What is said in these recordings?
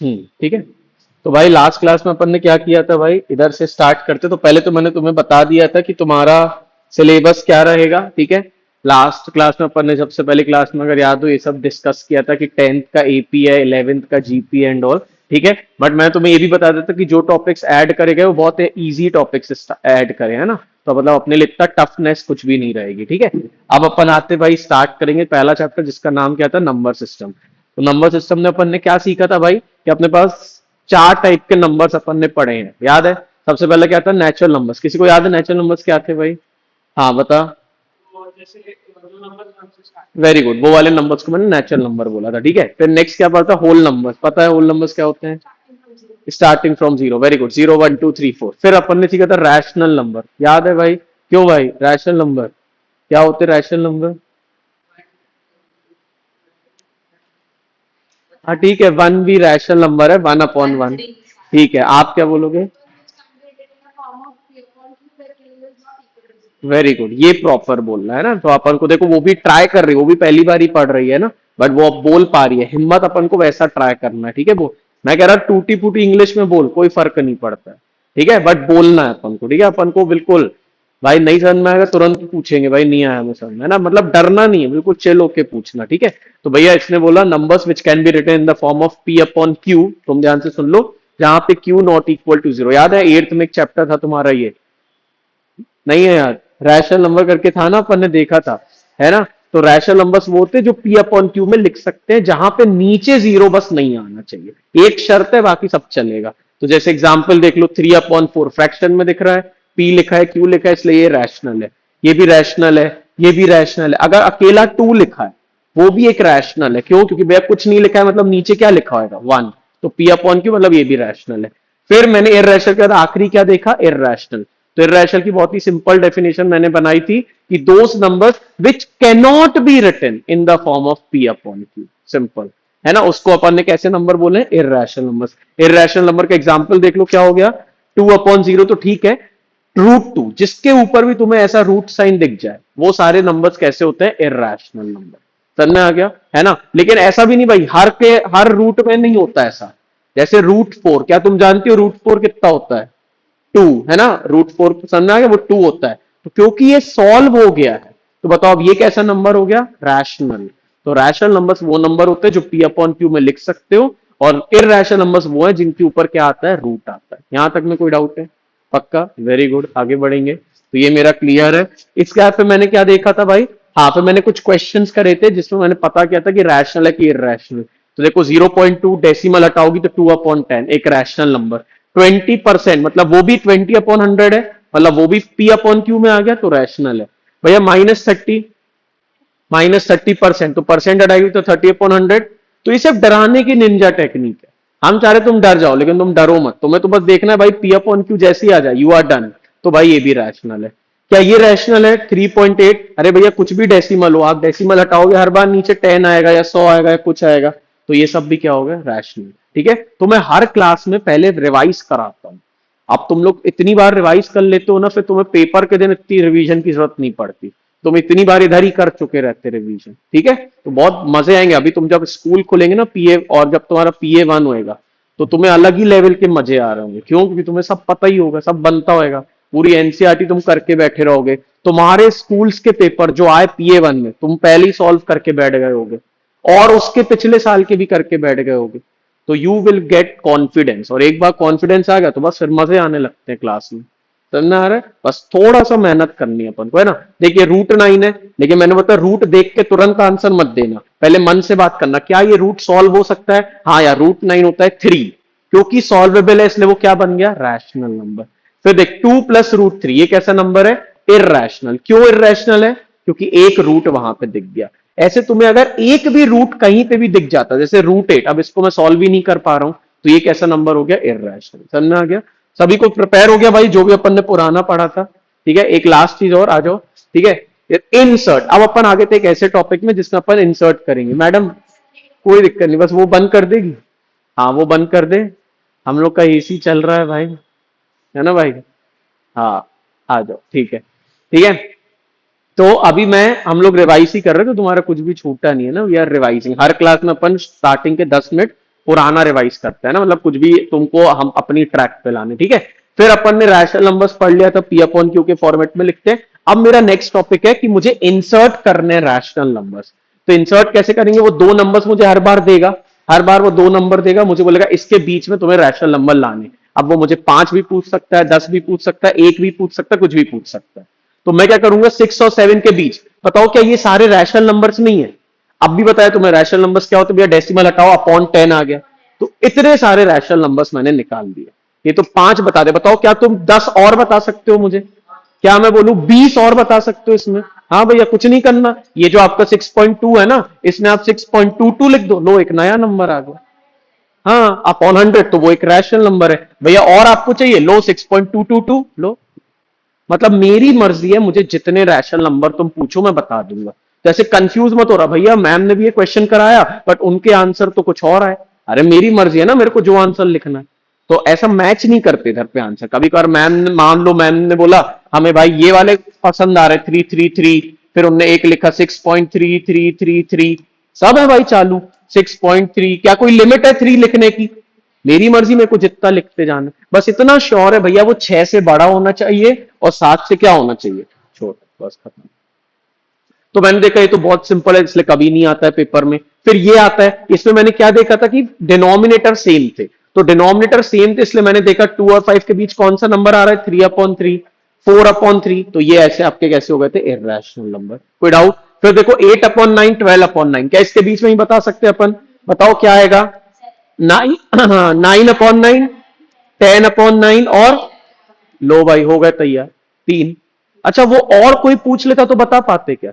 ठीक है। तो भाई लास्ट क्लास में अपन ने क्या किया था भाई, इधर से स्टार्ट करते तो पहले तो मैंने तुम्हें बता दिया था कि तुम्हारा सिलेबस क्या रहेगा, ठीक है। लास्ट क्लास में अपन ने सबसे पहले क्लास में अगर याद हो ये सब डिस्कस किया था कि 10th का एपी है, 11th का जीपी एंड ऑल, ठीक है। बट मैं तुम्हें ये भी बता देता कि जो टॉपिक्स ऐड करे गए वो बहुत इजी टॉपिक्स ऐड करे, है ना। तो मतलब अपने लिए इतना टफनेस कुछ भी नहीं रहेगी, ठीक है। अब अपन आते भाई स्टार्ट करेंगे पहला चैप्टर जिसका नाम क्या था, नंबर सिस्टम। तो नंबर सिस्टम में अपन ने क्या सीखा था भाई कि अपने पास चार टाइप के नंबर्स अपन ने पढ़े हैं, याद है। सबसे पहले क्या था, नेचुरल नंबर्स। किसी को याद है नेचुरल नंबर्स क्या थे भाई? हाँ बता। वेरी गुड, वो वाले नंबर्स को मैंने नेचुरल नंबर बोला था, ठीक है। फिर नेक्स्ट क्या पढ़ा था, होल नंबर्स। पता है होल नंबर्स क्या होते हैं? Starting from zero, very good, 0 1 2 3 4। फिर अपन ने सीखा था रैशनल नंबर, याद है भाई? क्यों भाई रैशनल नंबर क्या होते, रैशनल नंबर? हाँ ठीक है, वन भी रैशनल नंबर है, 1/1। ठीक है, आप क्या बोलोगे? वेरी गुड, ये प्रॉपर बोलना है ना। तो अपन को देखो वो भी ट्राई कर रही है, वो भी पहली बार ही पढ़ रही है ना, बट वो अब बोल पा रही है। हिम्मत अपन को वैसा ट्राई करना है, ठीक है। वो मैं कह रहा टूटी फूटी इंग्लिश में बोल, कोई फर्क नहीं पड़ता है, ठीक है, बट बोलना है अपन को, ठीक है। अपन को बिल्कुल भाई नहीं समझ में आएगा तुरंत पूछेंगे, भाई नहीं आया हमें समझ में, है ना। मतलब डरना नहीं है, बिल्कुल चिल होके पूछना, ठीक है। तो भैया इसने बोला numbers which can be written in the form of P upon Q. तुम ध्यान से सुन लो, जहां पे Q not equal to zero, याद है 8th में एक चैप्टर था तुम्हारा ये, नहीं है यार? रैशनल नंबर करके था ना, अपन ने देखा था, है ना। तो रैशनल नंबर्स वो होते हैं जो पी अपॉन क्यू में लिख सकते हैं, जहां पे नीचे जीरो बस नहीं आना चाहिए, एक शर्त है बाकी सब चलेगा। तो जैसे एग्जांपल देख लो, 3/4 फ्रैक्शन में दिख रहा है, पी लिखा है क्यू लिखा है, इसलिए ये रैशनल है। ये भी रैशनल है, ये भी रैशनल है। अगर अकेला टू लिखा है वो भी एक रैशनल है, क्यों? क्योंकि भैया कुछ नहीं लिखा है, मतलब नीचे क्या लिखा होगा, वन। तो पी अपॉन क्यू मतलब ये भी रैशनल है। फिर मैंने इर्रेशनल के बाद आखिरी क्या देखा, इर्रेशनल। तो इर्रेशनल की बहुत ही सिंपल डेफिनेशन मैंने बनाई थी कि those numbers which can not be written in the form of P upon Q, simple, है ना। उसको अपन ने कैसे नंबर बोले, इर्रेशनल नंबर्स। इर्रेशनल नंबर का एग्जांपल देख लो, क्या हो गया, 2/0 तो ठीक है, √2 जिसके ऊपर भी तुम्हें ऐसा रूट साइन दिख जाए, वो सारे नंबर्स कैसे होते हैं, इर्रेशनल नंबर। समझ में आ गया, है ना। लेकिन ऐसा भी नहीं भाई, हर रूट में नहीं होता ऐसा। जैसे √4, क्या तुम जानती हो √4 कितना होता है? टू, है ना। √4 समझ में आ गया, वो टू होता है। तो क्योंकि ये सॉल्व हो गया है, तो बताओ अब ये कैसा नंबर हो गया, रैशनल। तो रैशनल नंबर्स वो नंबर होते हैं जो पी अपॉन क्यू में लिख सकते हो, और इरैशनल नंबर्स वो है जिनके ऊपर क्या आता है, रूट आता है। यहां तक में कोई डाउट है? पक्का, वेरी गुड, आगे बढ़ेंगे। तो ये मेरा क्लियर है। इसके बाद फिर मैंने क्या देखा था भाई, हाँ फिर मैंने कुछ क्वेश्चंस करे थे जिसमें मैंने पता किया था कि रैशनल है कि इरैशनल। तो देखो 0.2 डेसिमल हटाओगी तो 2/10 एक रैशनल नंबर। 20% मतलब वो भी 20/100 है, मतलब वो भी पी अपॉन क्यू में आ गया, तो रैशनल है। भैया -30% तो परसेंट हटाएगी तो 30/100। तो ये सब डराने की निंजा टेक्निक है। हम चाह रहे तुम डर जाओ, लेकिन तुम डरो मत, तुम्हें तो बस देखना है भाई पी अपॉन क्यू जैसे ही आ जाए, यू आर डन। तो भाई ये भी रैशनल है। क्या ये रैशनल है 3.8? अरे भैया कुछ भी डेसिमल हो, आप डेसिमल हटाओगे हर बार नीचे 10 आएगा या 100 आएगा या कुछ आएगा, तो ये सब भी क्या होगा, रैशनल, ठीक है। तो मैं हर क्लास में पहले रिवाइज कराता हूँ। अब तुम लोग इतनी बार रिवाइज कर लेते हो ना, फिर तुम्हें पेपर के दिन इतनी रिवीजन की जरूरत नहीं पड़ती। तुम इतनी बार इधर ही कर चुके रहते रिवीजन, ठीक है। तो बहुत मजे आएंगे अभी तुम जब स्कूल खोलेंगे ना पीए, और जब तुम्हारा PA1 होएगा, तो तुम्हें अलग ही लेवल के मजे आ रहे होंगे। क्यों? क्योंकि तुम्हें सब पता ही होगा, सब बनता होगा, पूरी एनसीईआरटी तुम करके बैठे रहोगे। तुम्हारे स्कूल्स के पेपर जो आए PA1 में तुम पहले ही सॉल्व करके बैठ गए होगे, और उसके पिछले साल के भी करके बैठ गए होगे। तो यू विल गेट कॉन्फिडेंस, और एक बार कॉन्फिडेंस आ गया तो बस फिर मजे आने लगते हैं क्लास में। समझ आ रहा है? बस थोड़ा सा मेहनत करनी है अपन को, है ना। देखिए √9 है, लेकिन मैंने बताया रूट देख के तुरंत आंसर मत देना, पहले मन से बात करना, क्या ये रूट सॉल्व हो सकता है? हाँ यार √9 होता है 3, क्योंकि सॉल्वेबल है इसलिए वो क्या बन गया, रैशनल नंबर। फिर देख 2 + √3 ये कैसा नंबर है, इररेशनल। क्यों इररेशनल है? क्योंकि एक रूट वहां पे दिख गया। ऐसे तुम्हें अगर एक भी रूट कहीं पे भी दिख जाता, जैसे √8, अब इसको मैं सॉल्व ही नहीं कर पा रहा हूं, तो ये कैसा नंबर हो गया, इररेशनल। समझ में आ गया? सभी को प्रिपेयर हो गया भाई, जो भी अपन ने पुराना पढ़ा था? ठीक है, एक लास्ट चीज और आ जाओ, ठीक है। इंसर्ट, अब अपन आगे थे एक ऐसे टॉपिक में जिसमें अपन इंसर्ट करेंगे। मैडम कोई दिक्कत नहीं, बस वो बंद कर देगी। हाँ वो बंद कर दे, हम लोग का एसी चल रहा है भाई, है ना भाई। हाँ आ जाओ, ठीक है, ठीक है। तो अभी मैं हम लोग रिवाइज ही कर रहे हैं, तो तुम्हारा कुछ भी छूटा नहीं है ना, वी आर रिवाइजिंग। हर क्लास में अपन स्टार्टिंग के 10 मिनट पुराना रिवाइज करते हैं ना, मतलब कुछ भी तुमको हम अपनी ट्रैक पे लाने, ठीक है। फिर अपन ने रैशनल नंबर्स पढ़ लिया था, पी अपॉन क्यू के फॉर्मेट में लिखते हैं। अब मेरा नेक्स्ट टॉपिक है कि मुझे इंसर्ट करने रैशनल नंबर्स। तो इंसर्ट कैसे करेंगे, वो दो नंबर्स मुझे हर बार देगा, हर बार वो दो नंबर देगा, मुझे बोलेगा इसके बीच में तुम्हें रैशनल नंबर लाने। अब वो मुझे 5 भी पूछ सकता है, 10 भी पूछ सकता है, एक भी पूछ सकता है, कुछ भी पूछ सकता है। तो मैं क्या करूंगा, 6 और 7 के बीच, बताओ क्या ये सारे रैशनल नंबर्स नहीं है। अब भी बताया तुम्हें रैशनल नंबर्स क्या होते हैं भैया, डेसिमल हटाओ, अपॉन 10 आ गया। तो इतने सारे रैशनल नंबर्स मैंने निकाल दिए। ये तो 5 बता दे, बताओ क्या तुम 10 और बता सकते हो मुझे, क्या मैं बोलूं 20 और बता सकते हो इसमें। हाँ भैया, कुछ नहीं करना, ये जो आपका 6.2 है ना, इसमें आप 6.22 लिख दो, लो एक नया नंबर आ गया। हाँ, अपॉन 100 तो वो एक रैशनल नंबर है भैया, और आपको चाहिए, लो 6.222 लो। मतलब मेरी मर्जी है, मुझे जितने रैशनल नंबर तुम पूछो मैं बता दूंगा। जैसे कंफ्यूज मत हो रहा भैया, मैम ने भी ये क्वेश्चन कराया बट उनके आंसर तो कुछ और आए। अरे मेरी मर्जी है ना, मेरे को जो आंसर लिखना है। तो ऐसा मैच नहीं करते इधर पे आंसर। कभी कभार मैम ने, मान लो मैम ने बोला हमें भाई ये वाले पसंद आ रहे 333, फिर उनने एक लिखा 6.3333, सब है भाई चालू। 6.3, क्या कोई लिमिट है 3 लिखने की? मेरी मर्जी, मेरे को जितना लिखते जाना, बस इतना श्योर है भैया, वो 6 से बड़ा होना चाहिए और 7 से क्या होना चाहिए, छोटा, बस खत्म। तो मैंने देखा ये तो बहुत सिंपल है, इसलिए कभी नहीं आता है पेपर में। फिर ये आता है, इसमें मैंने क्या देखा था कि डिनोमिनेटर सेम थे। तो डिनोमिनेटर सेम थे, इसलिए मैंने देखा 2 और 5 के बीच कौन सा नंबर आ रहा है, 3/3, 4/3। तो ये ऐसे आपके कैसे हो गए थे, इर्रेशनल नंबर। कोई डाउट? फिर देखो 8/9, 12/9, क्या इसके बीच में ही बता सकते हैं अपन? बताओ क्या आएगा, 9, 9/9, 10/9 और, लो भाई हो गए तैयार, 3। अच्छा, वो और कोई पूछ लेता तो बता पाते क्या?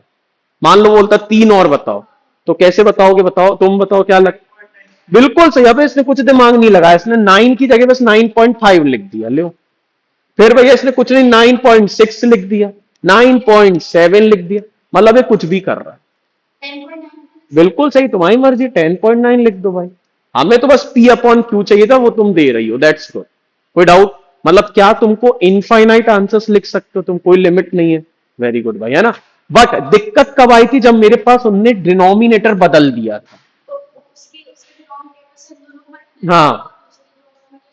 मान लो बोलता 3 और बताओ, तो कैसे बताओगे, बताओ तुम, बताओ क्या लग। बिल्कुल सही। अबे इसने कुछ दिमाग नहीं लगाया, इसने 9 की जगह बस 9.5 लिख दिया, लो। फिर भैया इसने कुछ नहीं, 9.6 लिख दिया, 9.7 लिख दिया। मतलब ये कुछ भी कर रहा है। बिल्कुल सही, तुम्हारी मर्जी, 10.9 लिख दो भाई। हमें तो बस पी अपॉन क्यू चाहिए था, वो तुम दे रही हो, दैट्स गुड। कोई डाउट? मतलब क्या तुमको इनफाइनाइट आंसर्स लिख सकते हो तुम, कोई लिमिट नहीं है। वेरी गुड भाई, है ना। बट दिक्कत कब आई थी, जब मेरे पास उनने डिनोमिनेटर बदल दिया था। हाँ,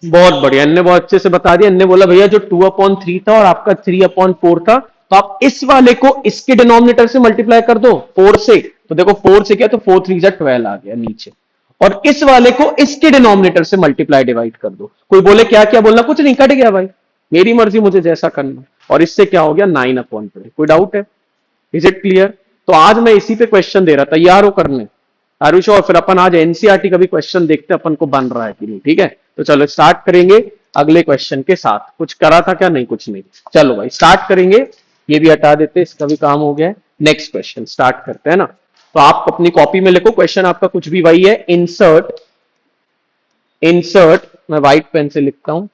बहुत बढ़िया, इनने बहुत अच्छे से बता दिया। इनने बोला भैया जो 2/3 था और आपका 3/4 था, तो आप इस वाले को इसके डिनोमिनेटर से मल्टीप्लाई कर दो 4 से। तो देखो 4 से क्या, तो 4 3 12 आ गया नीचे। और इस वाले को इसके डिनोमिनेटर से मल्टीप्लाई डिवाइड कर दो। कोई बोले क्या क्या बोलना, कुछ नहीं, कट गया भाई। मेरी मर्जी, मुझे जैसा करना। और इससे क्या हो गया, 9/3। कोई डाउट है? Is it clear? तो आज मैं इसी पे क्वेश्चन दे रहा, तैयार हो करने? आरुष, और फिर अपन आज एनसीईआरटी का भी क्वेश्चन देखते हैं अपन को बन रहा है कि नहीं, ठीक है। तो चलो स्टार्ट करेंगे अगले क्वेश्चन के साथ। कुछ करा था क्या? नहीं, कुछ नहीं। चलो भाई स्टार्ट करेंगे। ये भी हटा देते, इसका भी काम हो गया है। नेक्स्ट क्वेश्चन स्टार्ट करते हैं ना। तो आप अपनी कॉपी में लिखो, क्वेश्चन आपका कुछ भी वही है, इंसर्ट, इंसर्ट, मैं व्हाइट पेन से लिखता हूं।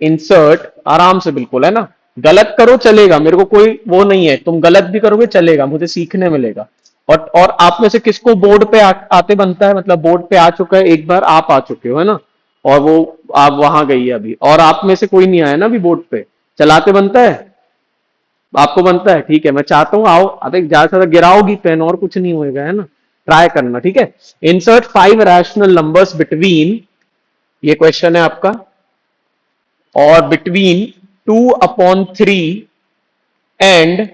इंसर्ट, आराम से बिल्कुल, है ना। गलत करो चलेगा, मेरे को कोई वो नहीं है, तुम गलत भी करोगे चलेगा, मुझे सीखने मिलेगा। और आप में से किसको बोर्ड पे आते बनता है, मतलब बोर्ड पे आ चुका है एक बार, आप आ चुके हो, है ना। और वो आप वहां गई है अभी, और आप में से कोई नहीं आया ना अभी बोर्ड पे, चलाते बनता है। आपको बनता है, ठीक है, मैं चाहता हूं आओ। अबे ज्यादा से ज्यादा गिराओगी पेन, और कुछ नहीं होएगा, है ना। ट्राई करना, ठीक है। इंसर्ट 5 रैशनल नंबर्स बिटवीन, ये क्वेश्चन है आपका, और बिटवीन 2/3 एंड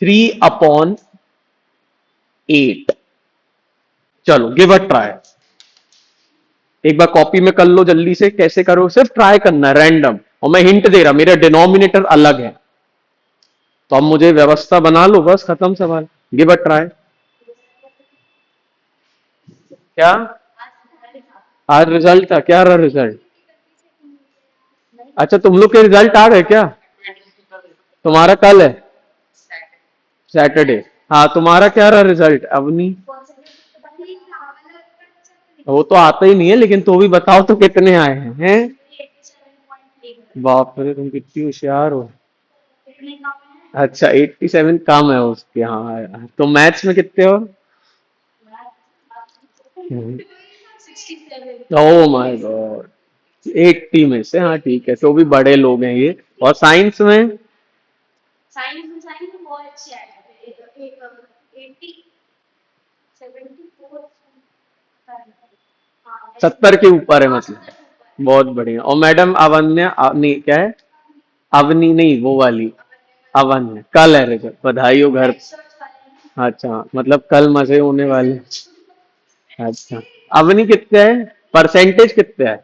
3/8। चलो गिव अ ट्राई। एक बार कॉपी में कर लो जल्दी से, कैसे करो, सिर्फ ट्राई करना है रैंडम। और मैं हिंट दे रहा, मेरा डिनोमिनेटर अलग है, तो अब मुझे व्यवस्था बना लो, बस खत्म सवाल। Give a try. क्या आज रिजल्ट था, क्या रहा रिजल्ट? अच्छा, तुम लोग के रिजल्ट आ गए क्या? तुम्हारा कल है, सैटरडे। हाँ, तुम्हारा क्या रहा रिजल्ट अवनी? वो तो आता ही नहीं है, लेकिन तो भी बताओ तो कितने आए हैं? बाप रे, तुम कितनी होशियार हो। अच्छा, 87 कम है उसके, हाँ। तो मैथ्स में कितने हो? ओ माय गॉड, 80 में से, हाँ ठीक है, तो भी बड़े लोग हैं ये। और साइंस में? 70 के ऊपर है मतलब। बहुत बढ़िया। और मैडम अवन्या नहीं क्या है, अवनी नहीं वो वाली, अवन्य कल है रिजल्ट, बधाई हो घर। अच्छा मतलब कल मजे होने वाले। अच्छा अवनी कितने है, परसेंटेज कितने है?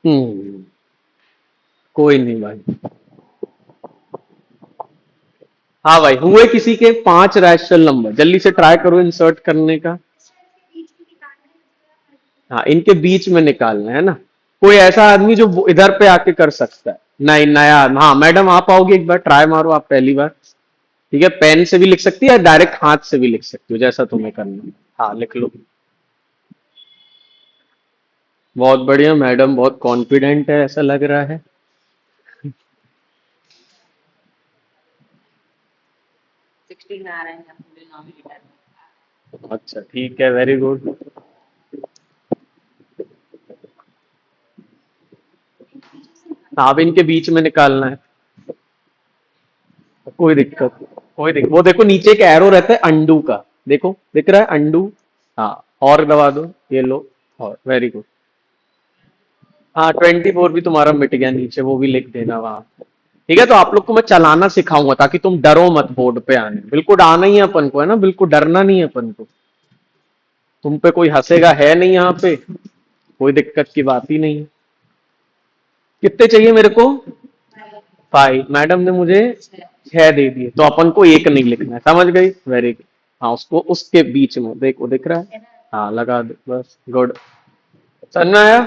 हम्म। कोई नहीं भाई। हाँ भाई, हुए किसी के 5 रैशनल नंबर, जल्दी से ट्राई करो इंसर्ट करने का। हाँ इनके बीच में निकालना है ना। कोई ऐसा आदमी जो इधर पे आके कर सकता है? नहीं नया। हाँ मैडम आप आओगे, एक बार ट्राई मारो आप पहली बार। ठीक है, पेन से भी लिख सकती है या डायरेक्ट हाथ से भी लिख सकती हो, जैसा तुम्हें करना है। हाँ लिख लो। बहुत बढ़िया मैडम, बहुत कॉन्फिडेंट है ऐसा लग रहा है। अच्छा ठीक है, वेरी गुड। अब इनके बीच में निकालना है। कोई दिक्कत, कोई दिक्कत, वो देखो नीचे एक एरो रहता है अंडू का, देखो दिख रहा है अंडू। हाँ और दबा दो, ये लो। और वेरी गुड। हाँ 24 भी तुम्हारा मिट गया नीचे, वो भी लिख देना वहां। ठीक है, तो आप लोग को मैं चलाना सिखाऊंगा ताकि तुम डरो मत बोर्ड पे आने, बिल्कुल आना ही है अपन को, है ना, बिल्कुल डरना नहीं है अपन को। तुम पे कोई हंसेगा है नहीं यहाँ पे, कोई दिक्कत की बात ही नहीं है। कितने चाहिए मेरे को? 5। मैडम ने मुझे 6 दे दिए, तो अपन को एक नहीं लिखना है, समझ गई, वेरी गुड। हाँ उसको उसके बीच में देखो, दिख रहा है। हाँ लगा दो बस, गुड। समझ में आया?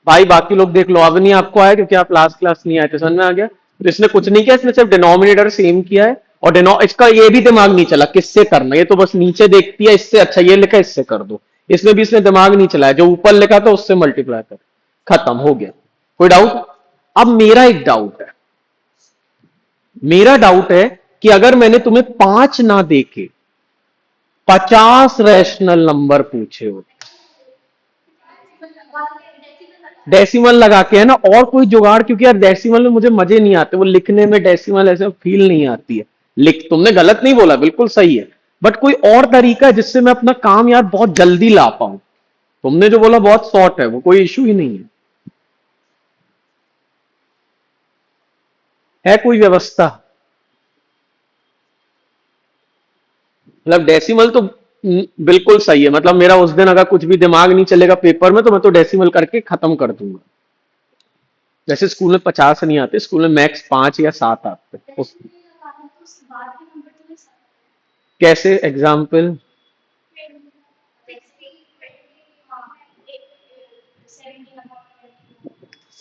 भाई बाकी लोग देख लो, अब नहीं आपको आया क्योंकि आप लास्ट क्लास नहीं आए थे, समझ में आ गया? तो इसने कुछ नहीं किया, इसने सिर्फ डिनोमिनेटर सेम किया है। और इसका ये भी दिमाग नहीं चला किससे करना, ये तो बस नीचे देखती है, इससे अच्छा ये लिखा इससे कर दो। इसमें भी इसने दिमाग नहीं चलाया, जो ऊपर लिखा था उससे मल्टीप्लाई कर, खत्म हो गया। कोई डाउट? अब मेरा एक डाउट है, मेरा डाउट है कि अगर मैंने तुम्हें 5 ना देके 50 रैशनल नंबर पूछे हो, डेसिमल लगा के, है ना, और कोई जुगाड़, क्योंकि यार डेसिमल में मुझे मजे नहीं आते, वो लिखने में डेसिमल ऐसे फील नहीं आती है। लिख, तुमने गलत नहीं बोला, बिल्कुल सही है। बट कोई और तरीका है जिससे मैं अपना काम यार बहुत जल्दी ला पाऊं? तुमने जो बोला बहुत शॉर्ट है, वो कोई इशू ही नहीं है कोई व्यवस्था? मतलब डेसिमल तो बिल्कुल सही है, मतलब मेरा उस दिन अगर कुछ भी दिमाग नहीं चलेगा पेपर में तो मैं तो डेसिमल करके खत्म कर दूंगा। जैसे स्कूल में 50 नहीं आते, स्कूल में मैक्स 5 या 7 आते उस। कैसे एग्जाम्पल?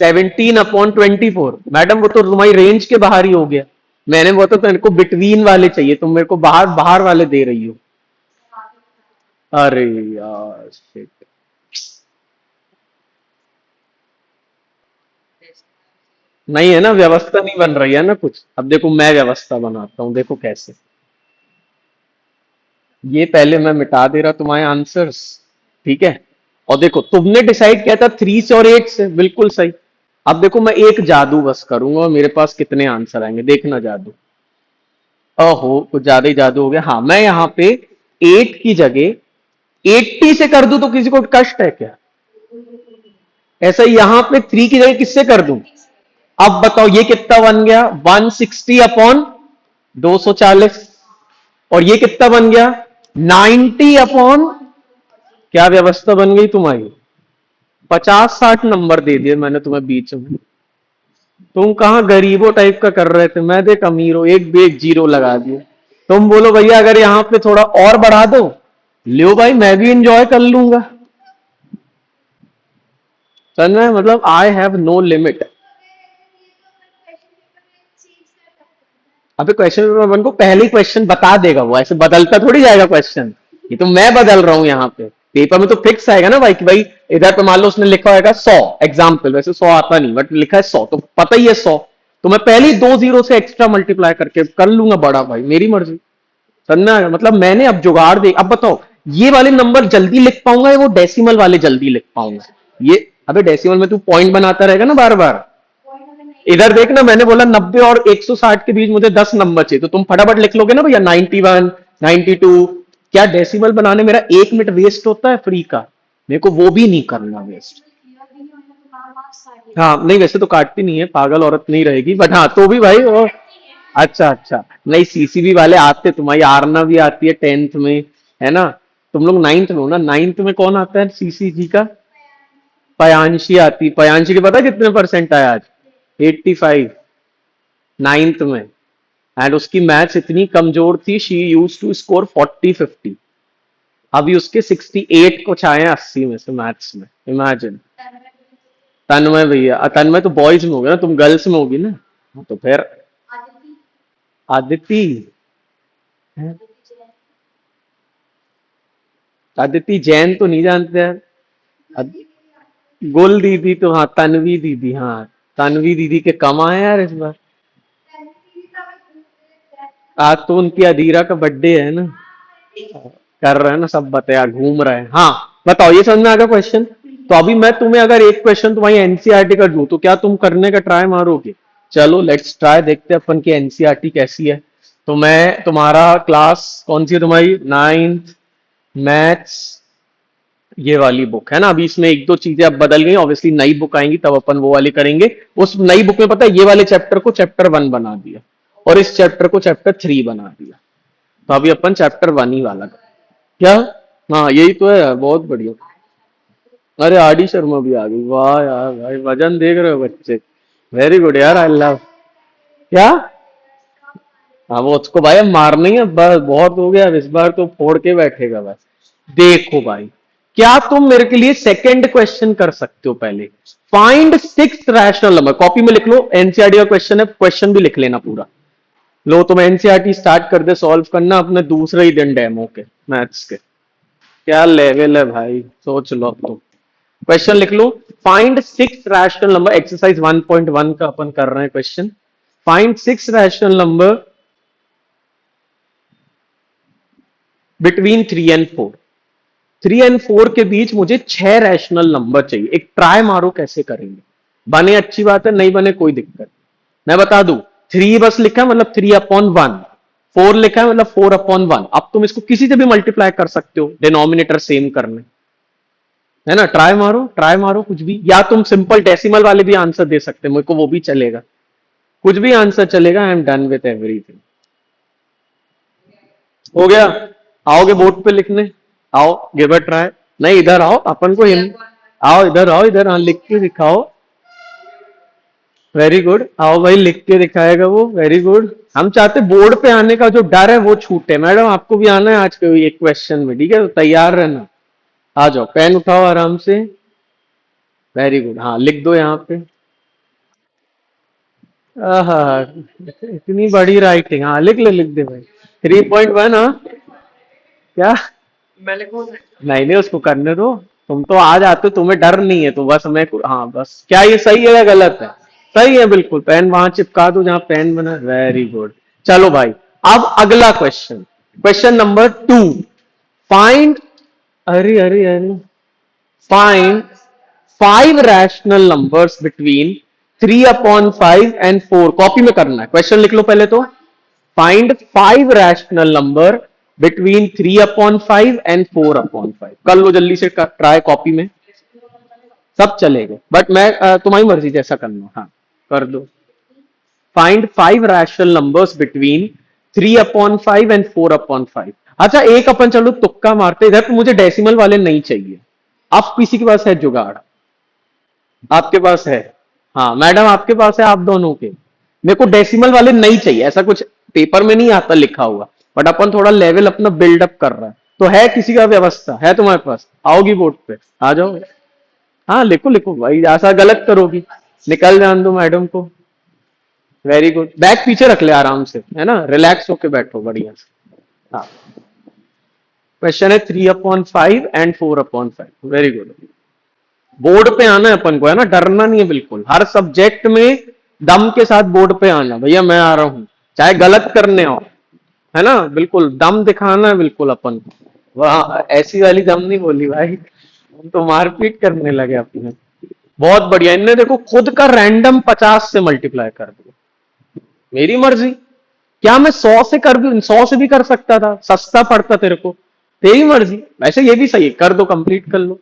17/24 मैडम, वो तो तुम्हारी रेंज के बाहर ही हो गया। मैंने वो तो मेरे को बिटवीन वाले चाहिए, तुम मेरे को बाहर बाहर वाले दे रही हो। अरे यार shit। नहीं है ना, व्यवस्था नहीं बन रही है ना कुछ। अब देखो मैं व्यवस्था बनाता हूं, देखो कैसे। ये पहले मैं मिटा दे रहा तुम्हारे आंसर्स, ठीक है। और देखो तुमने डिसाइड किया था 3 से और 8 से, बिल्कुल सही। अब देखो मैं एक जादू बस करूंगा और मेरे पास कितने आंसर आएंगे, देखना जादू। ओहो कुछ ज्यादा ही जादू हो गया। हाँ मैं यहाँ पे 8 की जगह 80 से कर दूं तो किसी को कष्ट है क्या? ऐसा ही यहाँ पे 3 की जगह किससे कर दूं? अब बताओ ये कितना बन गया, 160/240। और ये कितना बन गया, 90 अपॉन, क्या व्यवस्था बन गई तुम्हारी? 50-60 नंबर दे दिए मैंने तुम्हें बीच में। तुम कहाँ गरीबों टाइप का कर रहे थे, मैं देख अमीर हो, एक भी एक जीरो लगा दिए। तुम बोलो भैया अगर यहाँ पे थोड़ा और बढ़ा दो, लियो भाई मैं भी इंजॉय कर लूंगा। समझ में? मतलब आई हैव नो लिमिट। अबे क्वेश्चन पेपर वन को पहले ही क्वेश्चन बता देगा, वो ऐसे बदलता थोड़ी जाएगा क्वेश्चन। ये तो मैं बदल रहा हूं यहाँ पे, पेपर में तो फिक्स आएगा ना भाई कि भाई इधर पे मान लो उसने लिखा होगा 100, एग्जाम्पल, वैसे 100 आता नहीं बट लिखा है 100, तो पता ही है 100, तो मैं पहले ही 2 जीरो से एक्स्ट्रा मल्टीप्लाई करके कर लूंगा बड़ा, भाई मेरी मर्जी। समझना है? मतलब मैंने अब जुगाड़ दे, अब बताओ ये वाले नंबर जल्दी लिख पाऊंगा या वो डेसिमल वाले जल्दी लिख पाऊंगा? ये, अबे डेसिमल में तू पॉइंट बनाता रहेगा ना बार बार। इधर देखना, मैंने बोला 90 और 160 के बीच मुझे 10 नंबर चाहिए, तो तुम फटाफट लिख लोगे ना भैया 91, 92। क्या डेसिमल बनाने मेरा 1 मिनट वेस्ट होता है फ्री का? मेरे को वो भी नहीं करना वेस्ट। हाँ नहीं, वैसे तो काटती नहीं है, पागल औरत नहीं रहेगी, बट हाँ तो भी भाई वो। अच्छा अच्छा, नहीं सीसीबी वाले आते, तुम्हारी आरना भी आती है 10th में, है ना? तुम लोग 9th में हो ना, 9th में कौन आता है सीसीजी का? पयांशी आती, पयांशी के पता कितने परसेंट आया आज? 85, 9th में। एंड उसकी मैथ्स इतनी कमजोर थी, शी यूज टू स्कोर 40-50। अभी उसके 68 कुछ आए हैं 80 में से मैथ्स में, इमेजिन। तन्मय भैया, तन्मय तो बॉयज में हो गया ना, तुम गर्ल्स में होगी ना। तो फिर आदिति, हैं? आदिति जैन तो नहीं जानते हैं? अद- गुल दीदी तो हाँ, तन्वी दीदी, हाँ तन्वी दीदी के कम आए यार इस बार। आज तो उनकी अधीरा का बर्थडे है ना, कर रहे हैं ना सब, बताया घूम रहे हैं। हाँ बताओ, ये समझ में आ गया क्वेश्चन? तो अभी मैं तुम्हें अगर एक क्वेश्चन तुम्हारी एनसीईआरटी का दूं, तो क्या तुम करने का ट्राई मारोगे? चलो लेट्स ट्राई, देखते हैं अपन की एनसीईआरटी कैसी है। तो मैं तुम्हारा क्लास कौन सी है तुम्हारी? 9th मैथ्स, ये वाली बुक है ना। अभी इसमें एक दो चीजें अब बदल गई, ऑब्वियसली नई बुक आएंगी तब अपन वो वाली करेंगे। उस नई बुक में पता है ये वाले चैप्टर को चैप्टर 1 बना दिया, और इस चैप्टर को चैप्टर 3 बना दिया। तो अभी अपन चैप्टर 1 ही वाला क्या। हाँ यही तो है, बहुत बढ़िया। अरे आर डी शर्मा भी आ गई, वाह यार भाई, वजन देख रहे हो बच्चे। वेरी गुड यार, आई लव। क्या? हाँ वो उसको भाई अब मारना ही है, बस बहुत हो गया, अब इस बार तो फोड़ के बैठेगा बस। देखो भाई, क्या तुम मेरे के लिए सेकंड क्वेश्चन कर सकते हो पहले? Find six rational number, copy में लिख लो, एनसीईआरटी का क्वेश्चन है, क्वेश्चन भी लिख लेना पूरा। लो तुम एनसीईआरटी स्टार्ट कर दे सॉल्व करना अपने दूसरे ही दिन डेमो के मैथ्स के। क्या लेवल है भाई, सोच लो अब तुम। क्वेश्चन लिख लो, find six rational number, exercise 1.1 का अपन कर रहे हैं question. Find six rational number between 3 and 4। 3 and 4 के बीच मुझे 6 रैशनल नंबर चाहिए, एक ट्राई मारो कैसे करेंगे। बने अच्छी बात है, नहीं बने कोई दिक्कत। मैं बता दूं, 3 बस लिखा है मतलब 3/1, 4 लिखा है मतलब 4/1। अब तुम इसको किसी से भी मल्टीप्लाई कर सकते हो, डिनोमिनेटर सेम करने, है ना? ट्राई मारो कुछ भी, या तुम सिंपल डेसिमल वाले भी आंसर दे सकते हो, मेरे को वो भी चलेगा, कुछ भी आंसर चलेगा। I am done with everything. हो गया? आओगे बोर्ड पे लिखने? आओ गिव अ ट्राई। नहीं इधर आओ, अपन को आओ इधर, आओ इधर, हाँ लिख के दिखाओ। वेरी गुड, आओ भाई लिख के दिखाएगा वो, वेरी गुड। हम चाहते बोर्ड पे आने का जो डर है वो छूटे। मैडम आपको भी आना है आज के एक क्वेश्चन में, ठीक है? तो तैयार रहना। आ जाओ, पेन उठाओ आराम से। वेरी गुड, हाँ लिख दो यहाँ पे। आहा, इतनी बड़ी राइटिंग, हाँ लिख ले, लिख दे भाई। 3.1, हाँ क्या? नहीं नहीं, उसको करने दो। तुम तो आ जाते हो, तुम्हें डर नहीं है तो बस मैं, हाँ बस, क्या ये सही है या गलत है? सही है बिल्कुल, पेन वहां चिपका दो जहां पेन बना। Very good. चलो भाई, अब अगला क्वेश्चन, क्वेश्चन नंबर 2। फाइंड, अरे अरे अरे, find 5 rational numbers between 3/5 and 4। Copy में करना है, क्वेश्चन लिख लो पहले तो। Find 5 rational number between 3/5 and 4/5। कर लो जल्दी से, ट्राई कॉपी में। सब चलेगा, बट मैं तुम्हारी मर्जी जैसा करना, हाँ कर दो। Find 5 rational numbers between 3/5 and 4/5। अच्छा एक अपन चलो तुक्का मारते, इधर तो मुझे डेसिमल वाले नहीं चाहिए। अब किसी के पास है जुगाड़? आपके पास है? हाँ मैडम आपके पास है, आप दोनों के। मेरे को डेसिमल वाले नहीं चाहिए, ऐसा कुछ पेपर में नहीं आता लिखा हुआ, बट अपन थोड़ा लेवल अपना बिल्डअप कर रहा है, तो है किसी का व्यवस्था है तुम्हारे पास? आओगी बोर्ड पे, आ जाओ। हाँ लिखो लिखो भाई, ऐसा गलत करोगी, निकल जान दो मैडम को। वेरी गुड, बैग पीछे रख ले आराम से, है ना, रिलैक्स होके बैठो बढ़िया से। हाँ, क्वेश्चन है 3/5 and 4/5। Very good. बोर्ड पे आना है अपन को, है ना, डरना नहीं है बिल्कुल, हर सब्जेक्ट में दम के साथ बोर्ड पे आना। भैया मैं आ रहा हूं, चाहे गलत करने हो, है ना, बिल्कुल दम दिखाना है बिल्कुल अपन को। वहां ऐसी वाली दम नहीं बोली भाई, हम तो मारपीट करने लगे अपने। बहुत बढ़िया, इनने देखो खुद का रैंडम 50 से मल्टीप्लाई कर दिया। मेरी मर्जी, क्या मैं 100 से कर भी, 100 से भी कर सकता था, सस्ता पड़ता तेरे को। तेरी मर्जी, वैसे ये भी सही है, कर दो, कंप्लीट कर लो।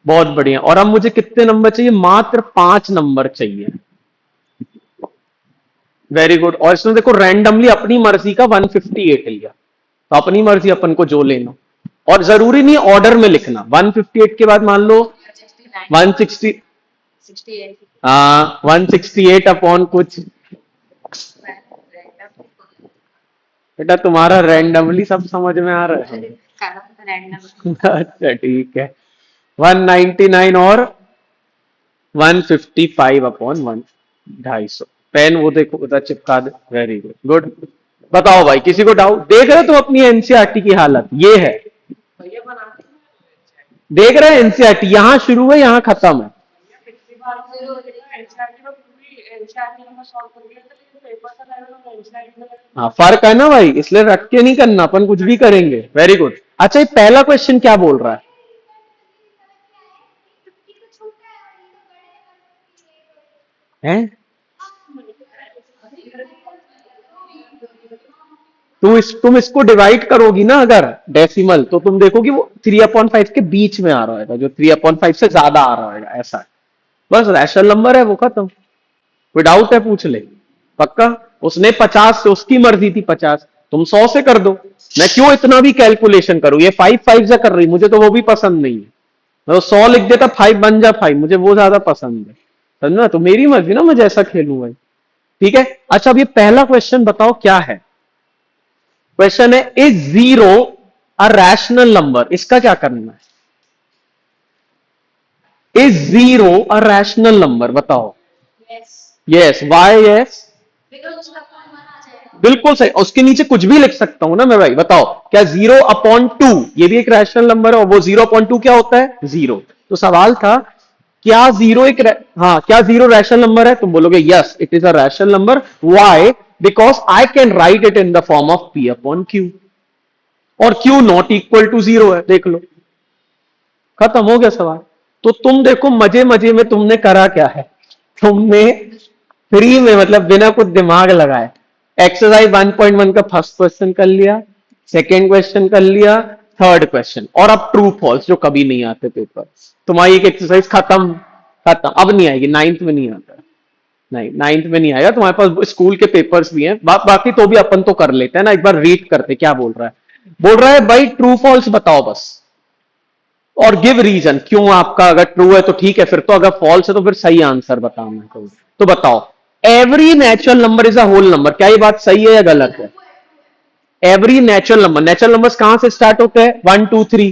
बहुत बढ़िया। और अब मुझे कितने नंबर चाहिए? मात्र 5 नंबर चाहिए। Very good. और इसमें देखो रैंडमली अपनी मर्जी का 158 लिया, तो अपनी मर्जी अपन को जो लेना। और जरूरी नहीं ऑर्डर में लिखना, 158 के बाद मान लो 160, हाँ 168 अपॉन कुछ। बेटा तुम्हारा रैंडमली सब समझ में आ रहा है। अच्छा ठीक है, 199 और 155 अपॉन 250। पेन वो देखो उधर चिपका दे। Very good good. बताओ भाई, किसी को डाउट? देख रहे हो तुम अपनी एनसीईआरटी की हालत ये है। देख रहे हैं एनसीईआरटी, यहां शुरू है यहां खत्म है। हाँ फर्क है ना भाई, इसलिए रख के नहीं करना, अपन कुछ भी करेंगे। Very good. अच्छा ये पहला क्वेश्चन क्या बोल रहा है? तुम इसको डिवाइड करोगी ना अगर डेसिमल, तो तुम देखोगी वो 3/5 के बीच में आ रहा है, जो 3/5 से ज्यादा आ रहा है ऐसा है। बस रैशनल नंबर है वो, खत्म। कोई डाउट है पूछ ले। पक्का? उसने 50 से, उसकी मर्जी थी 50, तुम 100 से कर दो। मैं क्यों इतना भी कैलकुलेशन करूं? ये 5 से कर रही, मुझे तो वो भी पसंद नहीं है। मैं तो 100 लिख देता, 5 बन जा 5, मुझे वो ज्यादा पसंद है। समझना? तो मेरी मर्जी ना, मैं जैसा खेलूं भाई। ठीक है। अच्छा अब ये पहला क्वेश्चन बताओ क्या है। क्वेश्चन है, is zero a rational number? इसका क्या करना है? Is zero a rational number? बताओ। Yes, why yes? बिल्कुल सही। उसके नीचे कुछ भी लिख सकता हूं ना मैं भाई। बताओ, क्या 0/2 ये भी एक रैशनल नंबर है? और वो 0/2 क्या होता है? जीरो। तो सवाल था, क्या जीरो हाँ क्या जीरो रैशनल नंबर है? तुम बोलोगे yes it is a rational number. Why? Because I can write it in the form of P/Q, और Q not equal to zero है। देख लो, खत्म हो गया सवाल। तो तुम देखो मजे मजे में तुमने करा क्या है। तुमने फ्री में, मतलब बिना कुछ दिमाग लगाए, एक्सरसाइज 1.1 का फर्स्ट क्वेश्चन कर लिया, सेकेंड क्वेश्चन कर लिया, थर्ड क्वेश्चन, और अब ट्रू फॉल्स जो कभी नहीं आते पेपर। तुम्हारी एक एक्सरसाइज खत्म। खत्म, अब नहीं आएगी, नाइन्थ में नहीं आता। नहीं नाइन्थ में नहीं आएगा। तुम्हारे पास स्कूल के पेपर्स भी हैं। बाकी तो भी अपन तो कर लेते हैं ना, एक बार रीड करते क्या बोल रहा है। बोल रहा है भाई ट्रू फॉल्स बताओ बस, और गिव रीजन क्यों। आपका अगर ट्रू है तो ठीक है, फिर तो अगर फॉल्स है तो फिर सही आंसर बताना है। तो बताओ, every natural number is a whole number, क्या ये बात सही है या गलत है? एवरी नेचुरल नंबर्स कहां से स्टार्ट होते हैं? 1 2 3।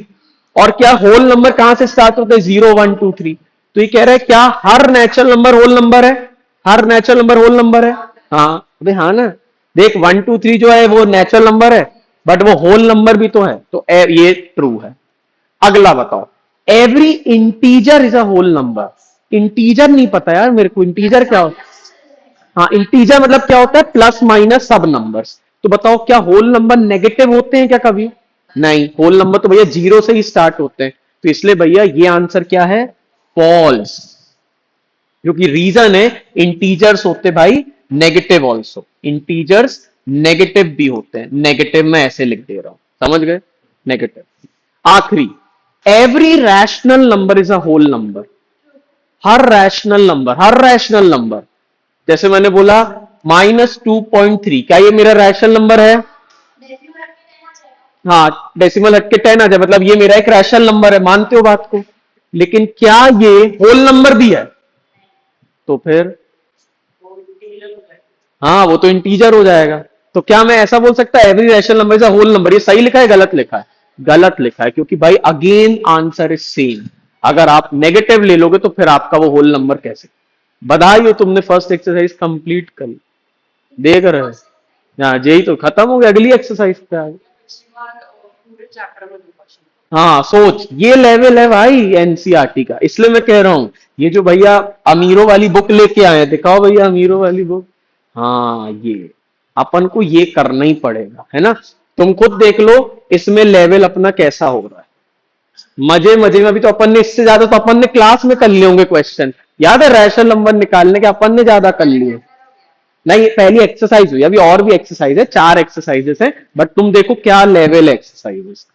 और क्या होल नंबर कहां से स्टार्ट होते हैं? 0 1 2 3। तो ये कह रहा है क्या हर नेचुरल नंबर होल नंबर है? हर नेचुरल नंबर होल नंबर है? हाँ अबे हाँ ना। देख 1 2 3 जो है वो नेचुरल नंबर है, बट वो होल नंबर भी तो है, तो ये ट्रू है। अगला बताओ, every integer is a whole number. Integer नहीं पता यार मेरे को, इंटीजर क्या होता है? हाँ इंटीजर मतलब क्या होता है? प्लस माइनस सब नंबर्स। तो बताओ, क्या होल नंबर नेगेटिव होते हैं क्या कभी? नहीं, होल नंबर तो भैया जीरो से ही स्टार्ट होते हैं। तो इसलिए भैया ये आंसर क्या है? फॉल्स। क्योंकि रीजन है, इंटीजर्स होते भाई नेगेटिव ऑल्सो, इंटीजर्स नेगेटिव भी होते हैं। नेगेटिव में ऐसे लिख दे रहा हूं, समझ गए? नेगेटिव। आखिरी, every rational number is a whole number. हर रैशनल नंबर, जैसे मैंने बोला -2.3, क्या ये मेरा रैशनल नंबर है? हाँ डेसिमल हट के 10 आ जाए, मतलब ये मेरा एक रैशनल नंबर है, मानते हो बात को? लेकिन क्या ये होल नंबर भी है? तो फिर हाँ वो तो इंटीजर हो जाएगा। तो क्या मैं ऐसा बोल सकता every rational number is a whole number? ये सही लिखा है गलत लिखा है? गलत लिखा है, क्योंकि भाई अगेन आंसर इज सेम। अगर आप नेगेटिव ले लोगे तो फिर आपका वो होल नंबर कैसे? बधाई हो, तुमने फर्स्ट एक्सरसाइज कंप्लीट कर ली। देख रहे हो? हाँ यही तो, खत्म हो गया, अगली एक्सरसाइज पे आ गए। हाँ सोच, ये लेवल है भाई एनसीईआरटी का, इसलिए मैं कह रहा हूं। ये जो भैया अमीरों वाली बुक लेके आए हैं, दिखाओ भैया अमीरों वाली बुक। हाँ ये अपन को ये करना ही पड़ेगा, है ना? तुम खुद देख लो इसमें लेवल अपना कैसा हो रहा है। मजे मजे में, अभी तो अपन ने इससे ज्यादा तो अपन ने क्लास में कर लिए होंगे क्वेश्चन। याद है रैशनल नंबर निकालने के अपन ने ज्यादा कर लिए। नहीं पहली एक्सरसाइज हुई, अभी और भी एक्सरसाइज है, 4 एक्सरसाइजेस है, बट तुम देखो क्या लेवल है एक्सरसाइजेस।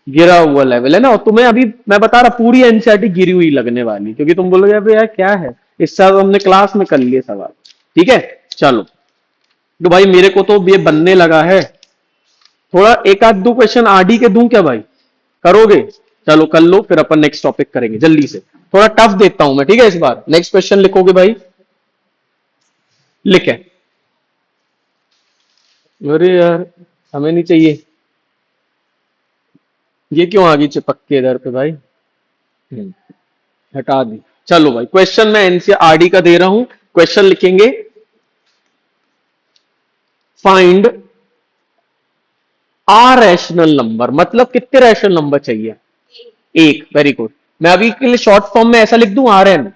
गिरा हुआ लेवल है ना, और तुम्हें अभी मैं बता रहा पूरी एनसीईआरटी गिरी हुई लगने वाली, क्योंकि तुम बोलोगे अबे यार क्या है, इससे अब हमने क्लास में कर लिए सवाल। ठीक है, चलो। तो भाई मेरे को तो ये बनने लगा है, थोड़ा एक आध दो क्वेश्चन आरडी के दूं क्या भाई, करोगे? चलो कर लो, फिर अपन नेक्स्ट टॉपिक करेंगे जल्दी से। थोड़ा टफ देता हूं मैं, ठीक है? इस बार नेक्स्ट क्वेश्चन लिखोगे भाई? लिखे? अरे यार, हमें नहीं चाहिए। ये क्यों आ गई चिपक के इधर पे भाई? हटा दी। चलो भाई, क्वेश्चन मैं एनसीईआरटी का दे रहा हूं। क्वेश्चन लिखेंगे, फाइंड आ रैशनल नंबर, मतलब कितने रैशनल नंबर चाहिए? एक। Very good. मैं अभी के लिए शॉर्ट फॉर्म में ऐसा लिख दूं, R N.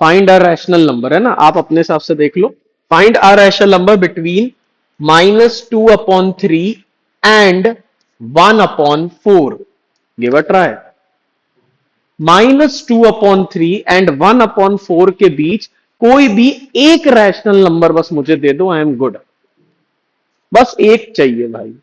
Find a rational number, है ना? आप अपने हिसाब से देख लो। Find a rational number between -2/3 and 1/4। Give a try. -2/3 and 1/4 के बीच कोई भी एक रैशनल नंबर बस मुझे दे दो, आई एम गुड। बस एक चाहिए भाई।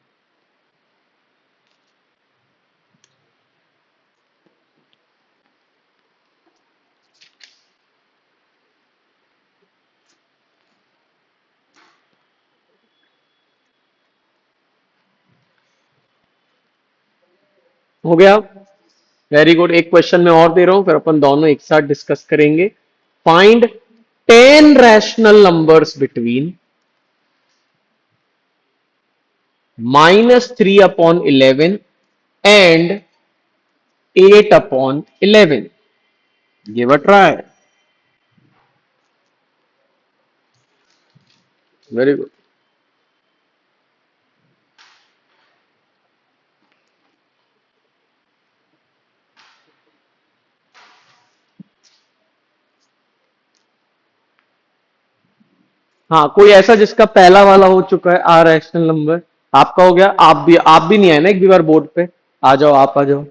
हो गया? Very good. एक क्वेश्चन मैं और दे रहा हूं, फिर अपन दोनों एक साथ डिस्कस करेंगे। Find 10 rational numbers between -3/11 and 8/11। Give a try. Very good. हाँ, कोई ऐसा जिसका पहला वाला हो चुका है आ रैशनल नंबर? आपका हो गया? आप भी नहीं आए ना एक भी बार बोर्ड पे? आ जाओ, आप आ जाओ।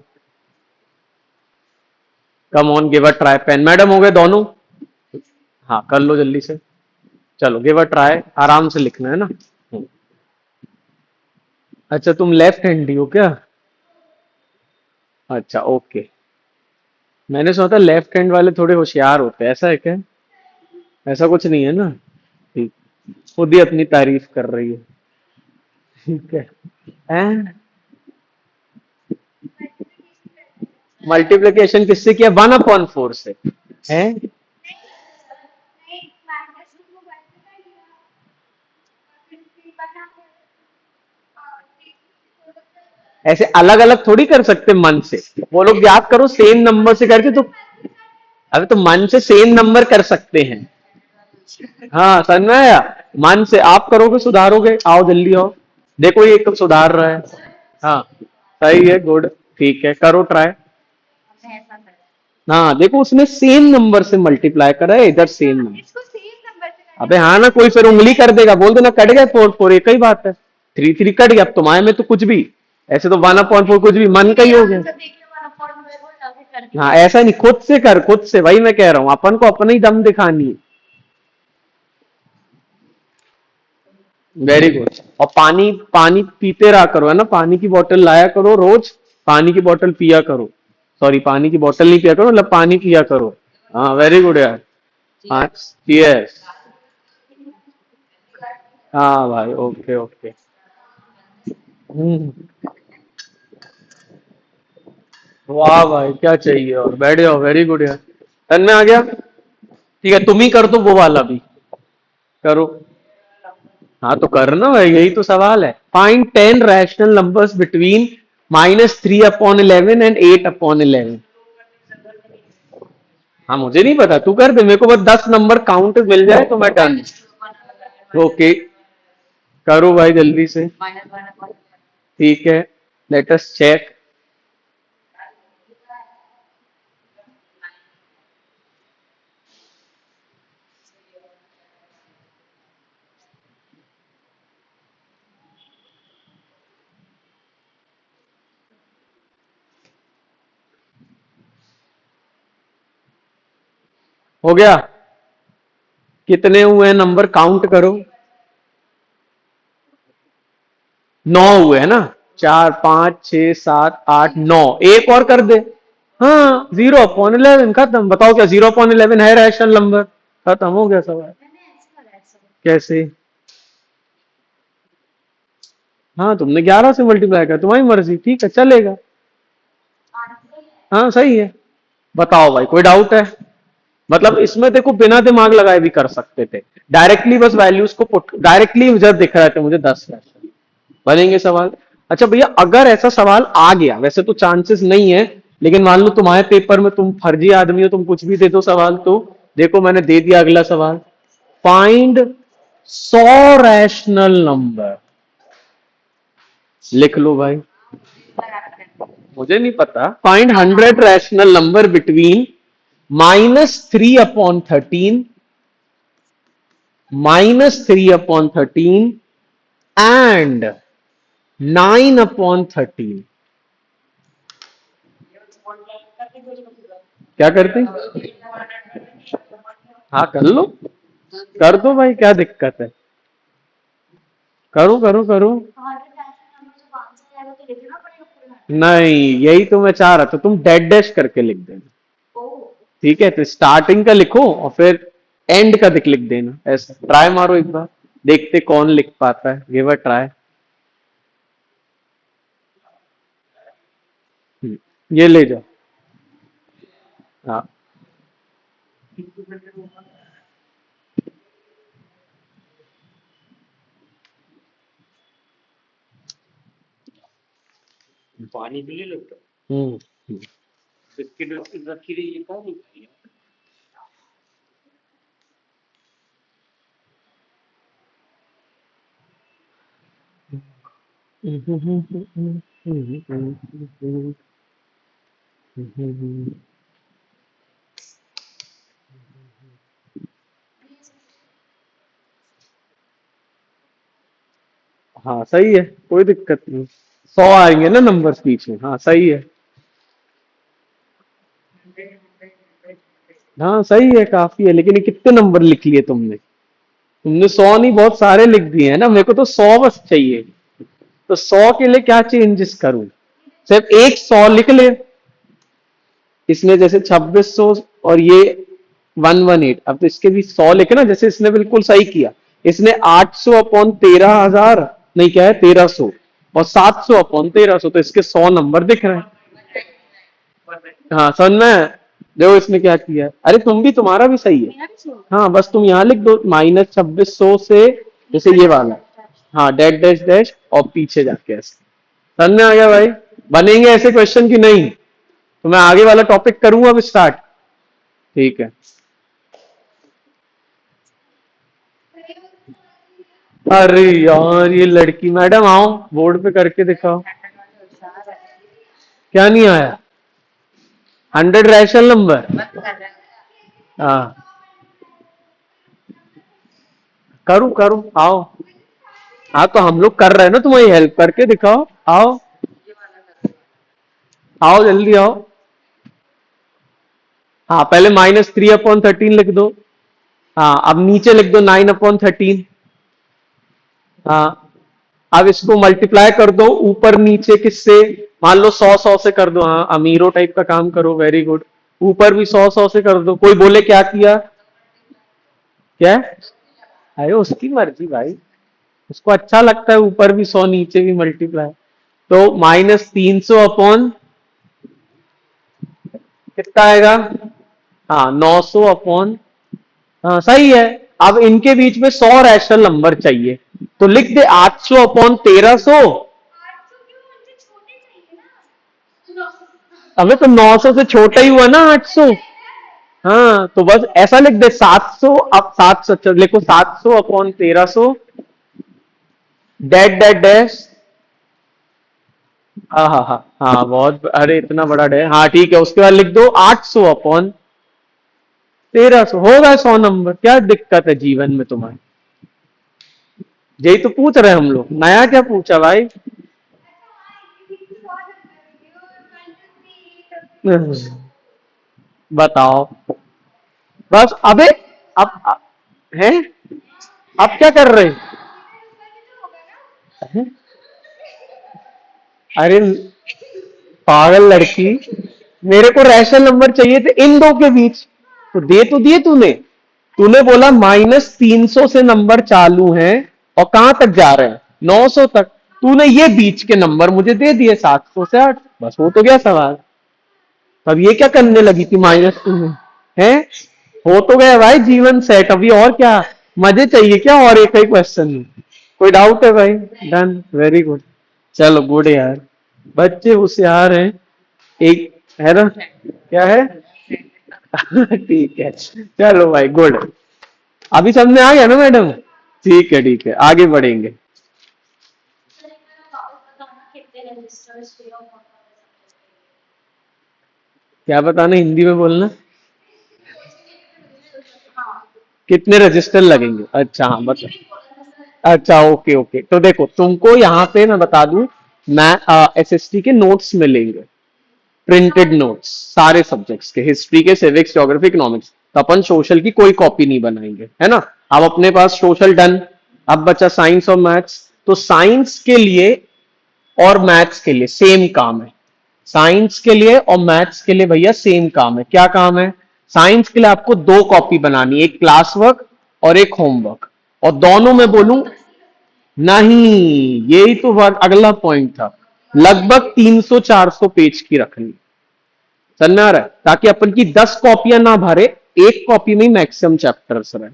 Come on, give a try. Pen madam हो गए दोनों? हाँ, कर लो जल्दी से। चलो गिव अ ट्राई, आराम से लिखना है ना। अच्छा, तुम लेफ्ट हैंडी हो क्या? अच्छा, ओके। मैंने सुना था लेफ्ट हैंड वाले थोड़े होशियार होते हैं, ऐसा है क्या? ऐसा कुछ नहीं है ना? ठीक। खुद ही अपनी तारीफ कर रही है। ठीक है। हैं? मल्टीप्लिकेशन किससे किया? 1/4 से। हैं? ऐसे अलग अलग थोड़ी कर सकते मन से। वो लोग याद करो सेम नंबर से करके तो। अबे तो मन से सेम नंबर कर सकते हैं। हाँ, समझ में आया? मन से आप करोगे, सुधारोगे। आओ जल्दी आओ। देखो ये कब सुधार रहा है। हाँ, सही है, गुड। ठीक है, करो ट्राई। हाँ देखो, उसने सेम नंबर से मल्टीप्लाई करा है, इधर सेम नंबर। अबे हाँ ना, कोई फिर उंगली कर देगा, बोल देना कट गए 4 4, एक ही बात है। 3 3 कट गया, अब तुम्हारे में तो कुछ भी। ऐसे तो 1/4 कुछ भी मन का ही हो गया। हाँ, ऐसा नहीं, खुद से कर, खुद से। वही मैं कह रहा हूँ, अपन को अपना ही दम दिखानी है। Very good. और पानी पानी पीते रहा करो, है ना? पानी की बोतल लाया करो रोज। पानी की बोतल पिया करो। सॉरी, पानी की बोतल नहीं पिया करो, मतलब पानी पिया करो। हाँ, वेरी गुड यार। हाँ, यस। हाँ भाई, ओके ओके। हम्म। वाह भाई, क्या चाहिए और? बैठ जाओ, वेरी गुड यार। टन में आ गया। ठीक है, तुम ही कर दो वो वाला भी। करो। हाँ तो करना भाई, यही तो सवाल है। Find 10 rational numbers between -3/11 and 8/11। हाँ, मुझे नहीं पता, तू कर दे। मेरे को बस 10 नंबर काउंट मिल जाए तो मैं डन। ओके, करो भाई जल्दी से। ठीक है, लेट अस चेक। हो गया? कितने हुए हैं नंबर, काउंट करो। 9 हुए है ना? 4 5 6 7 8 9, एक और कर दे। हाँ, 0/11 खत्म। बताओ क्या 0/11 है रैशनल नंबर? खत्म हो गया सवाल। कैसे? हाँ, तुमने 11 से मल्टीप्लाई किया, तुम्हारी मर्जी, ठीक है चलेगा। हाँ सही है। बताओ भाई, कोई डाउट है? मतलब इसमें देखो बिना दिमाग लगाए भी कर सकते थे, डायरेक्टली बस वैल्यूज को पुट, डायरेक्टली जब दिख रहे थे मुझे 10 रैशनल बनेंगे सवाल। अच्छा भैया, अगर ऐसा सवाल आ गया, वैसे तो चांसेस नहीं है, लेकिन मान लो तुम्हारे पेपर में तुम फर्जी आदमी हो, तुम कुछ भी दे दो सवाल, तो देखो मैंने दे दिया अगला सवाल, फाइंड 100 रैशनल नंबर। लिख लो भाई। मुझे नहीं पता। Find 100 rational number between -3/13, -3/13 and 9/13। क्या करते? हाँ कर लो, कर दो भाई, क्या दिक्कत है? करो करो करो। नहीं, यही तो मैं चाह रहा था, तुम डेड डैश करके लिख देना। ठीक है, तो स्टार्टिंग का लिखो और फिर एंड का लिख देना, ऐसा ट्राई मारो एक बार, देखते कौन लिख पाता है, गिव अ ट्राई। ये ले जाओ। हाँ। पानी पी ले लगता। बिस्किट विस्किट रखी रही है, कहाँ नहीं खाई? हाँ सही है, कोई दिक्कत नहीं। 100 आएंगे ना नंबर्स बीच में, हाँ सही है। हाँ सही है, काफी है, लेकिन ये कितने नंबर लिख लिए तुमने? तुमने 100 नहीं, बहुत सारे लिख दिए हैं ना, मेरे को तो 100 बस चाहिए। तो 100 के लिए क्या चेंजेस करूं? सिर्फ एक 100 लिख ले। इसमें जैसे 2600 और ये 118, अब तो इसके भी 100 लिखे ना, जैसे इसने बिल्कुल सही किया। इसने 800/13,000, नहीं क्या है 1300, और 700/1300, तो इसके 100 नंबर दिख रहे हैं। हाँ समझ में? देखो इसने क्या किया, अरे तुम भी, तुम्हारा भी सही है। हाँ बस तुम यहाँ लिख दो -2600 से, जैसे ये वाला, हाँ डैश डैश डैश और पीछे जाके ऐसे। समझ में आ गया भाई? बनेंगे ऐसे क्वेश्चन की नहीं? तो मैं आगे वाला टॉपिक करूंगा अब स्टार्ट। ठीक है। अरे यार ये लड़की, मैडम आओ बोर्ड पे करके दिखाओ। क्या नहीं आया? 100 रैशनल नंबर। हाँ करूं करूं, आओ। हाँ तो हम लोग कर रहे हैं ना, तुम्हारी हेल्प करके दिखाओ, आओ। आओ जल्दी आओ। हाँ पहले -3/13 लिख दो। हाँ अब नीचे लिख दो 9/13। हाँ अब इसको मल्टीप्लाई कर दो ऊपर नीचे किससे? मान लो 100 100 से कर दो, हाँ अमीरो टाइप का काम करो, वेरी गुड। ऊपर भी 100 100 से कर दो, कोई बोले क्या किया? क्या? अरे उसकी मर्जी भाई, उसको अच्छा लगता है ऊपर भी 100 नीचे भी मल्टीप्लाई। तो -300 कितना आएगा? हाँ 900। हाँ सही है। अब इनके बीच में 100 रैशनल नंबर चाहिए, तो लिख दे 800/1300। अबे तो 900 से छोटा ही हुआ ना 800। हाँ तो बस ऐसा लिख दे 700, अब 700 लिखो, 700/1300 डैश डैश डैश। हाँ हाँ हाँ हाँ, बहुत, अरे इतना बड़ा डैश, हाँ ठीक है, उसके बाद लिख दो 800/1300, होगा 100 नंबर, क्या दिक्कत है जीवन में तुम्हारे? यही तो पूछ रहे हैं हम लोग, नया क्या पूछा भाई? बताओ। बस अबे, अब है, अब क्या कर रहे हैं? अरे पागल लड़की, मेरे को रैशनल नंबर चाहिए थे इन दो के बीच, तो दे तो दिए तूने। तूने बोला -300 से नंबर चालू हैं और कहां तक जा रहे हैं, 900 तक। तूने ये बीच के नंबर मुझे दे दिए, 700 से 8, बस हो तो गया सवाल। अब ये क्या करने लगी थी -2 में, है? हो तो गया भाई, जीवन सेट। अभी और क्या मजे चाहिए क्या, और एक ही क्वेश्चन में? कोई डाउट है भाई? Done, very good. चलो गुड यार, बच्चे होशियार हैं। एक है ना, क्या है? ठीक है, चलो भाई गुड। अभी समझ में आ गया ना मैडम? ठीक है, आगे बढ़ेंगे। क्या बताना, हिंदी में बोलना। कितने रजिस्टर लगेंगे, अच्छा हाँ बता। अच्छा ओके ओके, तो देखो तुमको यहाँ पे मैं बता दूं, मैं एसएसटी के नोट्स मिलेंगे, प्रिंटेड नोट्स सारे सब्जेक्ट्स के, हिस्ट्री के, सिविक्स, ज्योग्राफी, इकोनॉमिक्स। तो अपन सोशल की कोई कॉपी नहीं बनाएंगे, है ना? अब अपने पास सोशल डन। अब बचा साइंस और मैथ्स। तो साइंस के लिए और मैथ्स के लिए सेम काम है। साइंस के लिए और मैथ्स के लिए भैया सेम काम है। क्या काम है? साइंस के लिए आपको दो कॉपी बनानी, एक क्लास वर्क और एक होमवर्क। और दोनों में बोलूं, नहीं, यही तो अगला पॉइंट था, लगभग 300-400 पेज की रखनी। समझ में आ रहा है? ताकि अपन की 10 कॉपियां ना भरे, एक कॉपी में ही मैक्सिमम चैप्टर्स रहे।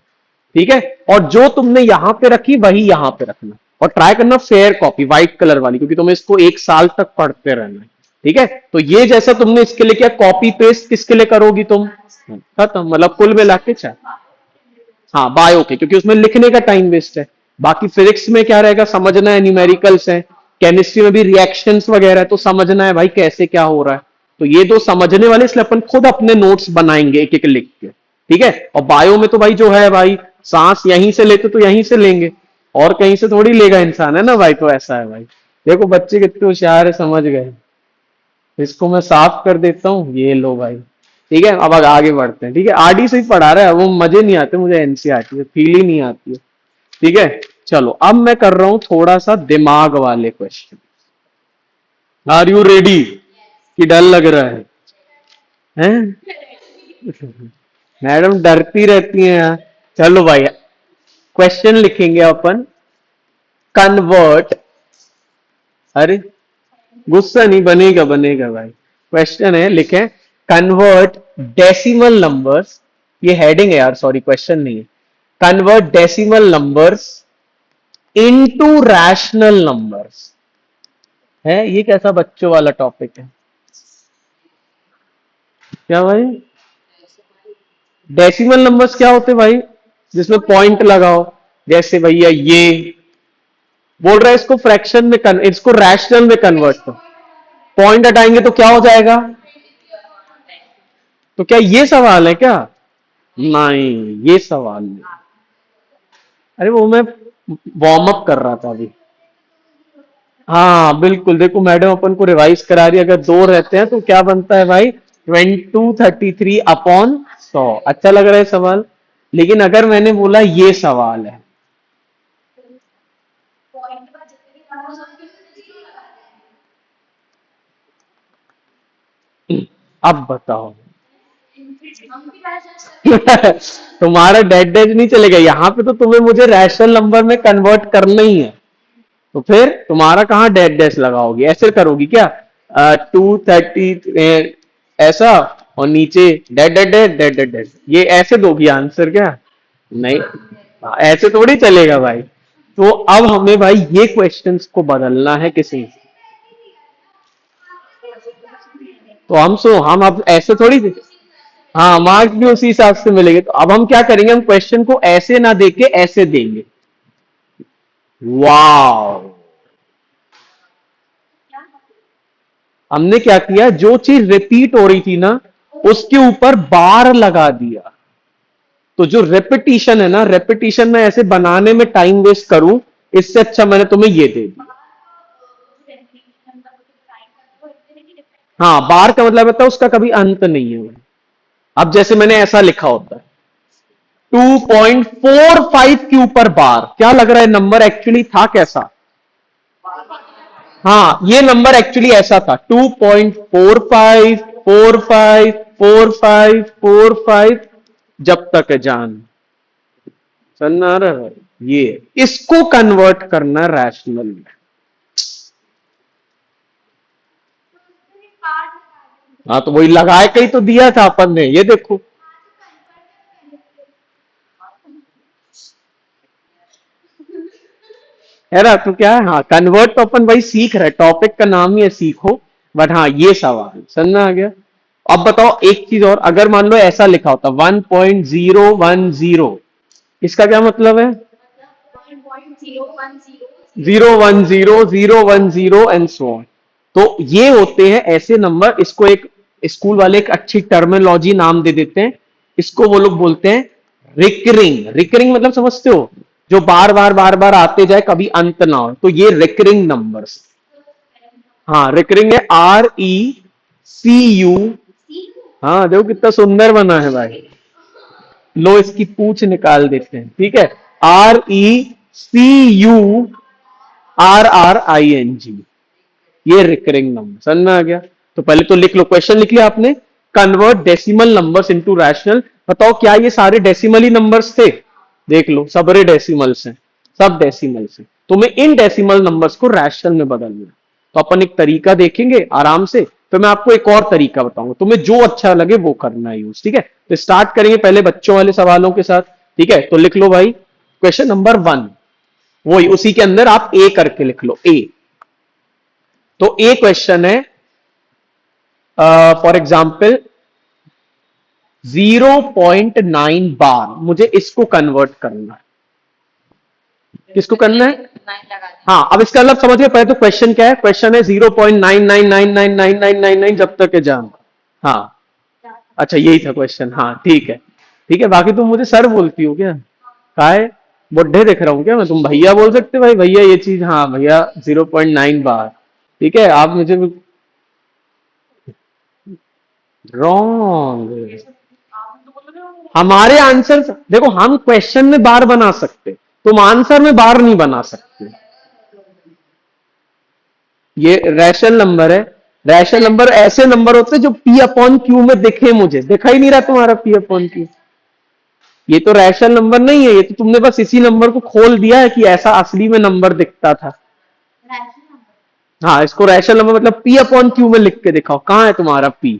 ठीक है? और जो तुमने यहां पे रखी वही यहां पे रखना, और ट्राई करना फेयर कॉपी, व्हाइट कलर वाली, क्योंकि तुम्हें इसको 1 साल तक पढ़ते रहना है। ठीक है? तो ये जैसा तुमने इसके लिए किया, कॉपी पेस्ट किसके लिए करोगी तुम? खत्म, मतलब कुल मिला के चाहे, हाँ बायो के, क्योंकि उसमें लिखने का टाइम वेस्ट है। बाकी फिजिक्स में क्या रहेगा, समझना है, न्यूमेरिकल्स है। केमिस्ट्री में भी रिएक्शंस वगैरह है, तो समझना है भाई कैसे क्या हो रहा है। तो ये दो समझने वाले, इसलिए अपन खुद अपने नोट्स बनाएंगे एक एक लिख के। ठीक है? और बायो में तो भाई जो है भाई, सांस यहीं से लेते तो यहीं से लेंगे, और कहीं से थोड़ी लेगा इंसान, है ना भाई? तो ऐसा है भाई। देखो बच्चे कितने होशियार है, समझ गए। इसको मैं साफ कर देता हूँ, ये लो भाई। ठीक है, अब आगे बढ़ते हैं। ठीक है, आरडी से ही पढ़ा रहा है वो, मजे नहीं आते मुझे एनसीईआरटी में, फील ही नहीं आती है। ठीक है, चलो अब मैं कर रहा हूं थोड़ा सा दिमाग वाले क्वेश्चन। Are you ready? कि डर लग रहा है? मैडम डरती रहती हैं यार। चलो भाई, क्वेश्चन लिखेंगे अपन, कन्वर्ट। अरे गुस्सा नहीं, बनेगा बनेगा भाई। क्वेश्चन है, लिखे, कन्वर्ट डेसिमल नंबर्स, ये हेडिंग है यार, सॉरी क्वेश्चन नहीं है। Convert decimal numbers into rational numbers. है, ये कैसा बच्चों वाला टॉपिक है? क्या भाई? डेसिमल नंबर्स क्या होते भाई, जिसमें पॉइंट लगाओ? जैसे भैया ये बोल रहा है, इसको फ्रैक्शन में इसको रैशनल में कन्वर्ट करो, पॉइंट हटाएंगे तो क्या हो जाएगा? तो क्या ये सवाल है क्या? नहीं, ये सवाल नहीं। अरे वो मैं वार्म अप कर रहा था अभी। हाँ बिल्कुल, देखो मैडम अपन को रिवाइज करा रही है, अगर दो रहते हैं तो क्या बनता है भाई, 2233/100। अच्छा लग रहा है सवाल? लेकिन अगर मैंने बोला ये सवाल है, अब बताओ। तुम्हारा डेड डेज नहीं चलेगा यहाँ पे, तो तुम्हें मुझे रैशनल नंबर में कन्वर्ट करना ही है। तो फिर तुम्हारा कहाँ डेड डैश लगाओगी, ऐसे करोगी क्या? 230 ऐसा, और नीचे dead dead dead dead dead dead, ये ऐसे दोगी आंसर क्या? नहीं, ऐसे थोड़ी चलेगा भाई। तो अब हमें भाई ये क्वेश्चंस को बदलना है किसी, तो हम अब ऐसे थोड़ी, हाँ मार्क्स भी उसी हिसाब से मिलेंगे। तो अब हम क्या करेंगे, हम क्वेश्चन को ऐसे ना देके ऐसे देंगे। वाह, हमने क्या किया, जो चीज रिपीट हो रही थी ना, उसके ऊपर बार लगा दिया। तो जो रेपिटेशन है ना, रेपिटेशन में ऐसे बनाने में टाइम वेस्ट करूं, इससे अच्छा मैंने तुम्हें ये दे दी। हाँ, बार का मतलब होता है उसका कभी अंत नहीं है। अब जैसे मैंने ऐसा लिखा होता है, 2.45 के ऊपर बार, क्या लग रहा है नंबर एक्चुअली था कैसा? हाँ, ये नंबर एक्चुअली ऐसा था 2.45454545 जब तक है जान। समझ आ रहा है भाई? ये इसको कन्वर्ट करना रैशनल में। हाँ, तो वही लगाए कहीं तो दिया था अपन ने, ये देखो। है ना, तो क्या है, हाँ कन्वर्ट तो अपन वही सीख रहे, टॉपिक का नाम ही है सीखो। बट हाँ, ये सवाल समझ में आ गया। अब बताओ एक चीज और, अगर मान लो ऐसा लिखा होता 1.010, इसका क्या मतलब है? 010 010 एंड सो ऑन। तो ये होते हैं ऐसे नंबर, इसको एक स्कूल वाले एक अच्छी टर्मिनोलॉजी नाम दे देते हैं। इसको वो लोग बोलते हैं रिकरिंग। रिकरिंग मतलब समझते हो, जो बार बार बार बार आते जाए, कभी अंत ना हो, तो ये रिकरिंग नंबर्स। हाँ, रिकरिंग है, RECU। हाँ, देखो कितना सुंदर बना है भाई। लो, इसकी पूछ निकाल देते हैं, ठीक है। RECURRING, ये रिकरिंग नंबर समझ में आ गया। तो पहले तो लिख लो, क्वेश्चन लिख लिया आपने, convert decimal numbers into rational. बताओ क्या ये सारे डेसिमल ही नंबर्स थे? देख लो, सबरे डेसिमल्स हैं, सब डेसिमल्स हैं। तुम्हें इन डेसिमल नंबर्स को रैशनल में बदलना है। तो अपन एक तरीका देखेंगे आराम से, तो मैं आपको एक और तरीका बताऊंगा, तुम्हें जो अच्छा लगे वो करना है यूज, ठीक है। तो स्टार्ट करेंगे पहले बच्चों वाले सवालों के साथ, ठीक है। तो लिख लो भाई, क्वेश्चन नंबर 1, वही उसी के अंदर आप ए करके लिख लो, ए। तो ए क्वेश्चन है, फॉर एग्जाम्पल 0.9 बार, मुझे इसको कन्वर्ट करना है। किसको करना है? हाँ, अब इसका मतलब समझ गए। पहले तो क्वेश्चन क्या है, क्वेश्चन है 0.99999999 जब तक है जान। हाँ, अच्छा यही था क्वेश्चन, हाँ ठीक है। ठीक है, बाकी तुम मुझे सर बोलती हो क्या? काय बुढ़े दिख रहा हूँ क्या मैं? तुम भैया बोल सकते भाई, भैया ये चीज, हाँ भैया 0.9 बार। ठीक है, आप मुझे रॉन्ग। हमारे आंसर देखो, हम क्वेश्चन में बार बना सकते, तुम आंसर में बार नहीं बना सकते। ये रैशनल नंबर है। रैशनल नंबर ऐसे नंबर होते हैं जो P अपॉन क्यू में दिखे, मुझे दिखा ही नहीं रहा तुम्हारा P अपॉन क्यू। ये तो रैशनल नंबर नहीं है, ये तो तुमने बस इसी नंबर को खोल दिया है कि ऐसा असली में नंबर दिखता था। हाँ, इसको रैशनल नंबर मतलब P अपॉन क्यू में लिख के दिखाओ, कहां है तुम्हारा P?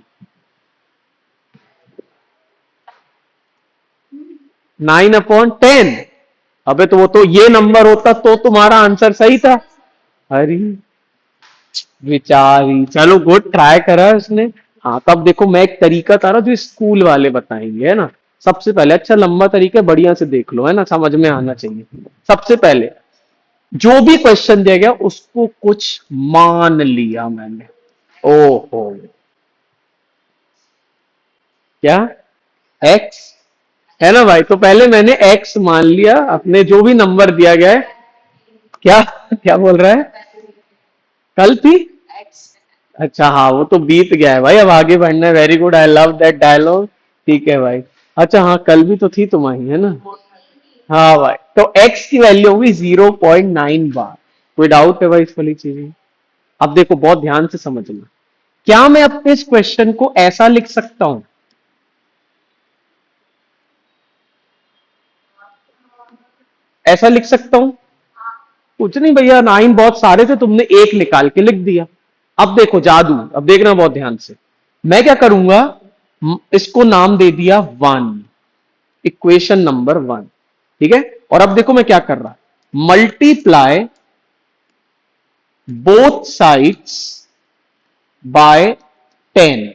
9/10। अबे तो वो तो ये नंबर होता तो तुम्हारा आंसर सही था। अरे बेचारी, चलो गुड, ट्राई करा उसने। हाँ, तब देखो मैं एक तरीका था ना जो स्कूल वाले बताएंगे, है ना। सबसे पहले, अच्छा लंबा तरीका, बढ़िया से देख लो, है ना, समझ में आना चाहिए। सबसे पहले जो भी क्वेश्चन दिया गया उसको कुछ मान लिया मैंने। ओहो, क्या? एक्स, है ना भाई, तो पहले मैंने एक्स मान लिया अपने जो भी नंबर दिया गया है। क्या क्या बोल रहा है? कल थी? अच्छा हाँ, वो तो बीत गया है भाई, अब आगे बढ़ना है। Very good, I love that dialogue. ठीक है भाई। अच्छा हाँ, कल भी तो थी तुम्हारी, है ना। हाँ भाई, तो x की वैल्यू होगी 0.9 बार। कोई डाउट है भाई इस वाली चीज में? अब देखो बहुत ध्यान से समझना, क्या मैं अपने इस क्वेश्चन को ऐसा लिख सकता हूं? ऐसा लिख सकता हूं? कुछ नहीं भैया, 9 बहुत सारे थे, तुमने एक निकाल के लिख दिया। अब देखो जादू, अब देखना बहुत ध्यान से। मैं क्या करूंगा, इसको नाम दे दिया 1, इक्वेशन नंबर 1। ठीक है, और अब देखो मैं क्या कर रहा, मल्टीप्लाई बोथ साइड्स बाय 10।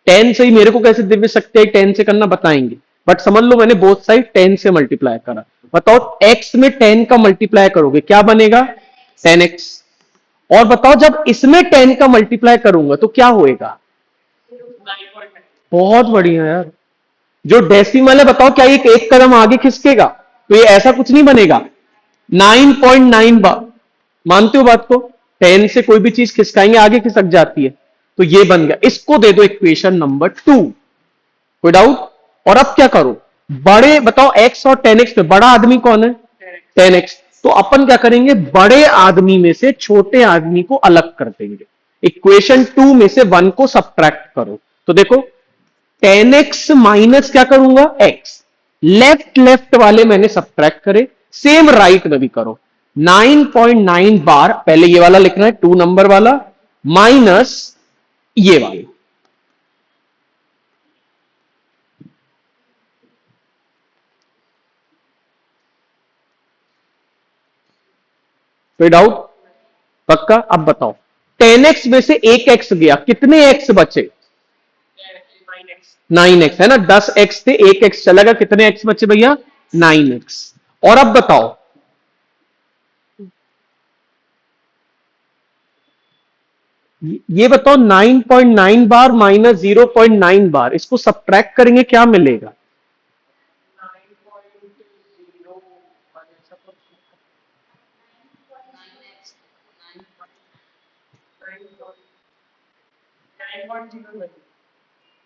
10 से ही मेरे को कैसे दिव्य शक्ति आई 10 से करना बताएंगे, बट समझ लो मैंने बोथ साइड 10 से मल्टीप्लाई करा। बताओ x में 10 का मल्टीप्लाई करोगे क्या बनेगा? 10x। और बताओ जब इसमें 10 का मल्टीप्लाई करूंगा तो क्या होएगा? बहुत बढ़िया यार। जो डेसिमल है बताओ क्या ये एक कदम आगे खिसकेगा? तो ये ऐसा कुछ नहीं बनेगा। 9.9 बार, मानते हो बात को? 10 से कोई भी चीज खिसकाएंगे आगे खिसक जाती है। तो ये बन गया, इसको दे दो इक्वेशन नंबर 2। कोई डाउट? और अब क्या करो, बड़े बताओ x और 10x में बड़ा आदमी कौन है? 10x। तो अपन क्या करेंगे, बड़े आदमी में से छोटे आदमी को अलग कर देंगे। इक्वेशन 2 में से 1 को सब्ट्रैक्ट करो। तो देखो 10x माइनस क्या करूंगा, x। लेफ्ट लेफ्ट वाले मैंने सब्ट्रैक्ट करे, सेम राइट में भी करो। 9.9 बार, पहले ये वाला लिखना है 2 नंबर वाला, माइनस ये वाला। कोई डाउट? पक्का? अब बताओ 10x में से एक x गया, कितने x बचे? 9x है ना, 10x से एक x चला गया, कितने x बचे भैया? 9x। और अब बताओ ये बताओ 9.9 बार माइनस 0.9 बार, इसको सब्ट्रैक्ट करेंगे क्या मिलेगा?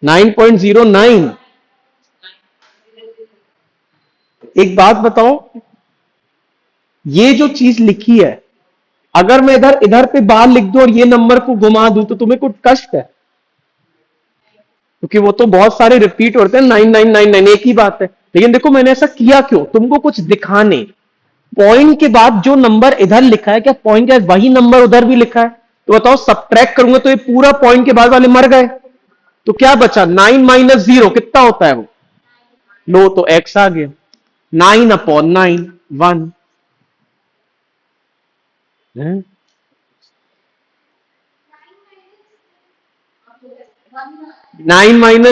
Nine point zero nine. एक बात बताओ, ये जो चीज लिखी है, अगर मैं इधर इधर पे बार लिख दूं और ये नंबर को घुमा दूं तो तुम्हें कुछ कष्ट है? क्योंकि वो तो बहुत सारे रिपीट होते हैं, 9999 एक ही बात है। लेकिन देखो मैंने ऐसा किया क्यों, तुमको कुछ दिखाने। पॉइंट के बाद जो नंबर इधर लिखा है, क्या पॉइंट के बाद वही नंबर उधर भी लिखा है? तो बताओ सब्ट्रैक्ट करूंगा तो ये पूरा पॉइंट के बाद वाले मर गए, तो क्या बचा? 9 माइनस 0 कितना होता है वो? लो तो x आ गया, 9/9 1। 9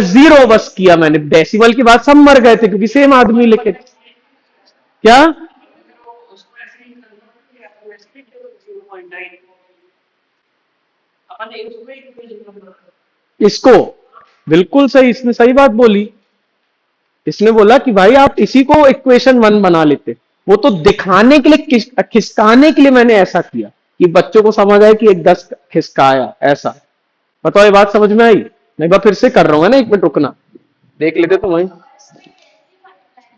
- 0 बस किया मैंने, डेसिमल के बाद सब मर गए थे क्योंकि सेम आदमी लिखे। क्या? इसको बिल्कुल सही, इसने सही बात बोली। इसने बोला कि भाई आप इसी को इक्वेशन 1 बना लेते। वो तो दिखाने के लिए, खिसकाने के लिए मैंने ऐसा किया कि बच्चों को समझ आए कि एक 10 खिसकाया ऐसा। बताओ ये बात समझ में आई? मैं एक बार फिर से कर रहा हूँ, है ना, एक मिनट रुकना, देख लेते तो वही।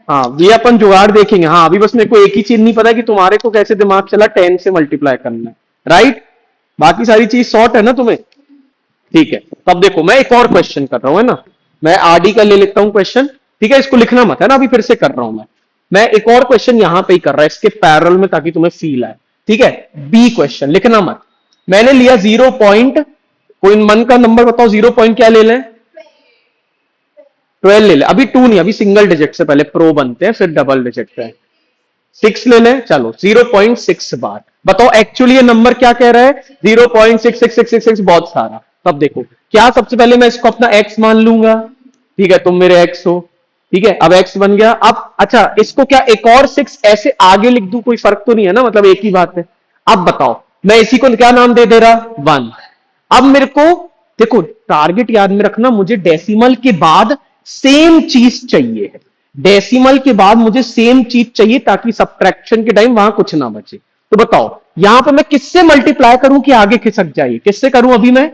हाँ ये अपन जुगाड़ देखेंगे। हाँ अभी बस मेरे को एक ही चीज नहीं पता कि तुम्हारे को कैसे दिमाग चला 10 से मल्टीप्लाई करना है, राइट? बाकी सारी चीज शॉर्ट है ना तुम्हें? ठीक है, तब देखो मैं एक और क्वेश्चन कर रहा हूं, है ना, मैं आरडी का ले लेता हूं क्वेश्चन। ठीक है, इसको लिखना मत, है ना, अभी फिर से कर रहा हूं मैं एक और क्वेश्चन यहां पे ही कर रहा है इसके पैरेलल में, ताकि तुम्हें फील आए। ठीक है, बी क्वेश्चन लिखना मत। मैंने लिया 0 पॉइंट, कोई मन का नंबर बताओ, 0 पॉइंट क्या ले लें? 12 ले ले, अभी 2 नहीं, अभी सिंगल डिजिट से पहले प्रो बनते हैं, फिर डबल डिजिट पे 6 ले लें। चलो 0.6 बार। बताओ एक्चुअली ये नंबर क्या कह रहा है? 0.66666, बहुत सारा। तब देखो क्या, सबसे पहले मैं इसको अपना x मान लूंगा। ठीक है, तुम मेरे x हो। ठीक है, अब x बन गया। अब अच्छा इसको क्या एक और 6 ऐसे आगे लिख दूं, कोई फर्क तो नहीं है ना, मतलब एक ही बात है। अब बताओ मैं इसी को क्या नाम दे रहा? 1। अब मेरे को देखो टारगेट याद में रखना, मुझे डेसिमल के बाद सेम चीज चाहिए है। डेसिमल के बाद मुझे सेम चीज चाहिए ताकि सब्ट्रैक्शन के टाइम वहां कुछ ना बचे। तो बताओ यहां पे मैं किससे मल्टीप्लाई करूं कि आगे खिसक जाए? किससे करूं अभी मैं?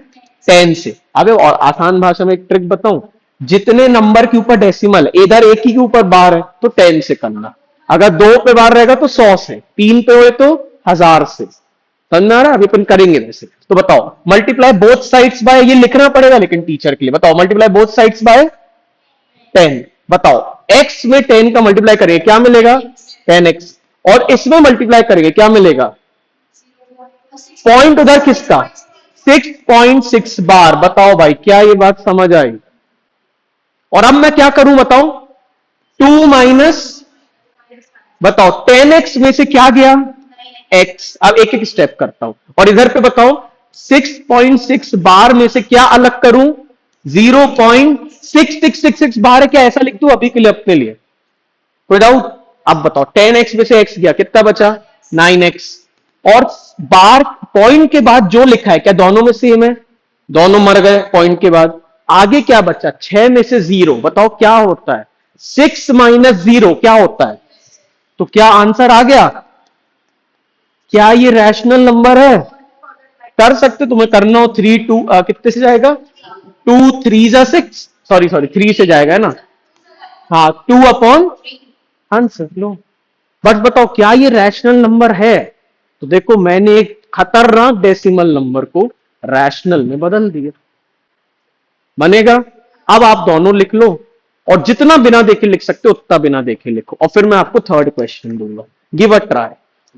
10 से। अब और आसान भाषा में एक ट्रिक बताऊं, जितने नंबर के ऊपर डेसिमल, इधर एक ही के ऊपर बार है तो 10 से करना। अगर 2 पे बार रहेगा तो 100 से, 3 पे हुए तो 1000 से। समझ में आ रहा है? अभी अपन करेंगे वैसे। तो बताओ मल्टीप्लाई बोथ साइड्स बाय, ये लिखना पड़ेगा लेकिन टीचर के लिए। बताओ मल्टीप्लाई बोथ साइड्स बाय 10। बताओ x में 10 का मल्टीप्लाई करेंगे क्या मिलेगा? 10x। और इसमें मल्टीप्लाई करेंगे क्या मिलेगा? पॉइंट उधर किसका? 6.6 बार। बताओ भाई क्या ये बात समझ आई? और अब मैं क्या करूं बताओ? 2 माइनस, बताओ 10x में से क्या गया? x। अब एक एक स्टेप करता हूं, और इधर पे बताओ 6.6 बार में से क्या अलग करूं? 0.6666 बार है क्या, ऐसा लिख दूं अभी के लिए अपने लिए? कोई डाउट? अब बताओ 10x में से x गया, कितना बचा? 9x। और बार पॉइंट के बाद जो लिखा है क्या दोनों में सेम है? दोनों मर गए पॉइंट के बाद। आगे क्या बचा? 6 में से 0, बताओ क्या होता है? 6 माइनस 0 क्या होता है? तो क्या आंसर आ गया? क्या ये रैशनल नंबर है? कर सकते, तुम्हें करना हो 3 2 कितने से जाएगा? 2 3 जा 6, सॉरी 3 से जाएगा, है ना? हाँ 2 अपॉन आंसर लो। बट बताओ क्या ये रैशनल नंबर है? तो देखो मैंने एक खतरनाक डेसिमल नंबर को रैशनल में बदल दिया, बनेगा। अब आप दोनों लिख लो, और जितना बिना देखे लिख सकते हो उतना बिना देखे लिखो, और फिर मैं आपको थर्ड क्वेश्चन दूंगा, गिव अ ट्राई।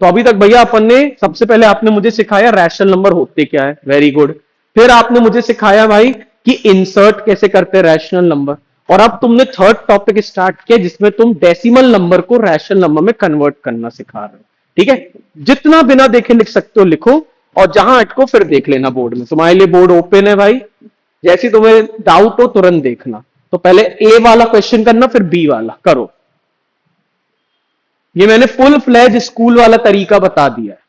तो अभी तक भैया अपन ने सबसे पहले आपने मुझे सिखाया रैशनल नंबर होते क्या है, वेरी गुड। फिर आपने मुझे सिखाया भाई कि इंसर्ट कैसे करते हैं रैशनल नंबर, और अब तुमने थर्ड टॉपिक स्टार्ट किया जिसमें तुम डेसिमल नंबर को रैशनल नंबर में कन्वर्ट करना सिखा रहे हो। ठीक है, जितना बिना देखे लिख सकते हो लिखो, और जहां अटको फिर देख लेना बोर्ड में, तुम्हारे लिए बोर्ड ओपन है भाई। जैसे तुम्हें डाउट हो तुरंत देखना। तो पहले ए वाला क्वेश्चन करना, फिर बी वाला करो। ये मैंने फुल फ्लैज स्कूल वाला तरीका बता दिया है।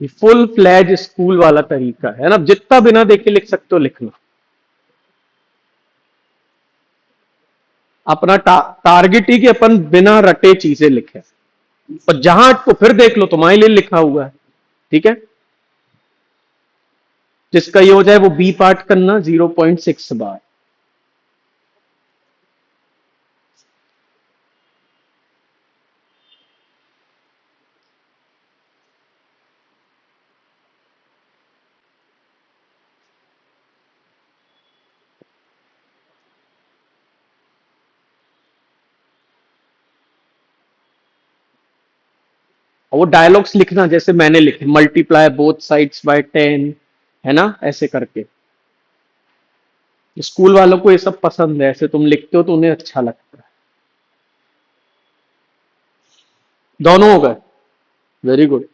ये फुल फ्लैज स्कूल वाला तरीका है ना, जितना बिना देखे लिख सकते हो लिखना। अपना टारगेट ही कि अपन बिना रटे चीजें लिखे, और जहां अटको फिर देख लो, तुम्हारे लिए लिखा हुआ है। ठीक है, जिसका ये हो जाए वो बी पार्ट करना 0.6 बार। और वो डायलॉग्स लिखना जैसे मैंने लिखे, मल्टीप्लाई बोथ साइड्स बाय 10, है ना, ऐसे करके। स्कूल वालों को ये सब पसंद है, ऐसे तुम लिखते हो तो उन्हें अच्छा लगता है। दोनों हो गए, वेरी गुड।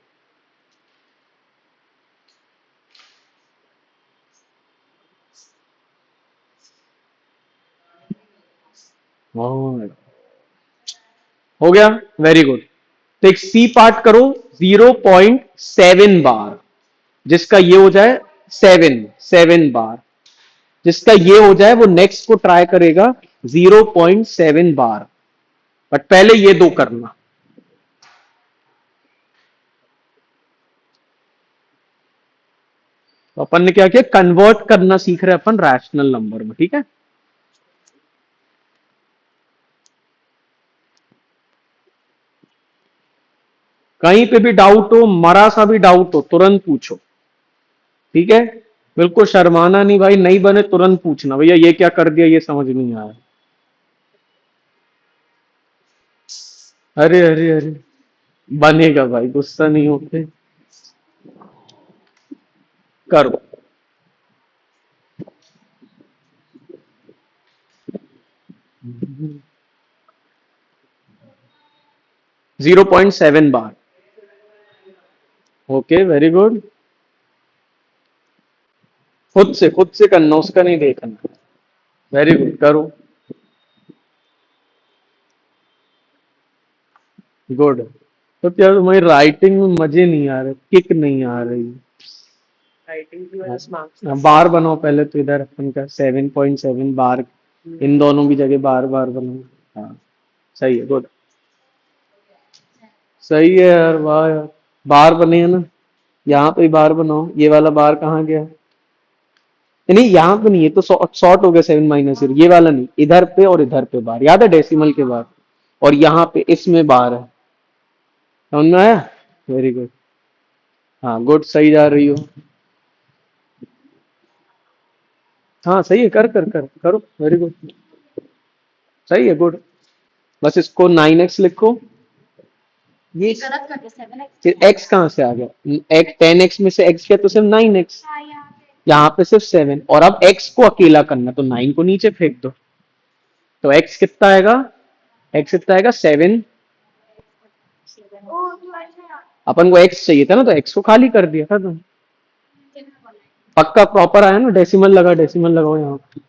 हो गया, वेरी गुड। तो एक सी पार्ट करो 0.7 बार, जिसका ये हो जाए 7 बार, जिसका ये हो जाए वो नेक्स्ट को ट्राई करेगा 0.7 बार। बट पहले ये दो करना। तो अपन ने क्या किया, कन्वर्ट करना सीख रहे अपन रैशनल नंबर में। ठीक है, कहीं पे भी डाउट हो, मरा सा भी डाउट हो, तुरंत पूछो। ठीक है, बिल्कुल शर्माना नहीं भाई, नहीं बने तुरंत पूछना, भैया ये क्या कर दिया, ये समझ नहीं आया। अरे अरे अरे, बनेगा भाई, गुस्सा नहीं होते, करो। 0.7 बार। Okay, very good. खुद से करना, उसका नहीं देखना। वेरी गुड, करो। गुड। तो क्या तुम्हारी राइटिंग में मजे नहीं आ रहे, किक नहीं आ रही? राइटिंग की वजह से मार्क्स हाँ, बार बनाओ पहले तो, इधर अपन का 7.7 बार, इन दोनों की जगह बार बार बनाओ। हाँ, सही है, गुड। सही है यार, वाह यार, बार बने हैं ना। यहाँ पे ही बार बनाओ, ये वाला बार कहाँ गया? नहीं, यहाँ पे नहीं, ये तो शॉर्ट हो गया 7 - ये वाला नहीं, इधर पे और इधर पे बार, याद है डेसिमल के बाद, और यहाँ पे इसमें बार है। समझ में आया? Very good. हाँ गुड, सही जा रही हो। हाँ सही है, कर कर कर करो, वेरी गुड, सही है, गुड। बस इसको 9x लिखो। ये गलत कर दिया 7x। फिर x कहाँ से आ गया? x 10x में से x गया तो सिर्फ 9x, यहाँ पे सिर्फ 7, और अब x को अकेला करना तो 9 को नीचे फेंक दो। तो x कितना आएगा? x कितना आएगा? 7। अपन को x चाहिए था ना, तो x को खाली कर दिया था तुम। पक्का प्रॉपर आया ना? डेसिमल लगा, डेसिमल लगाओ यहाँ पे।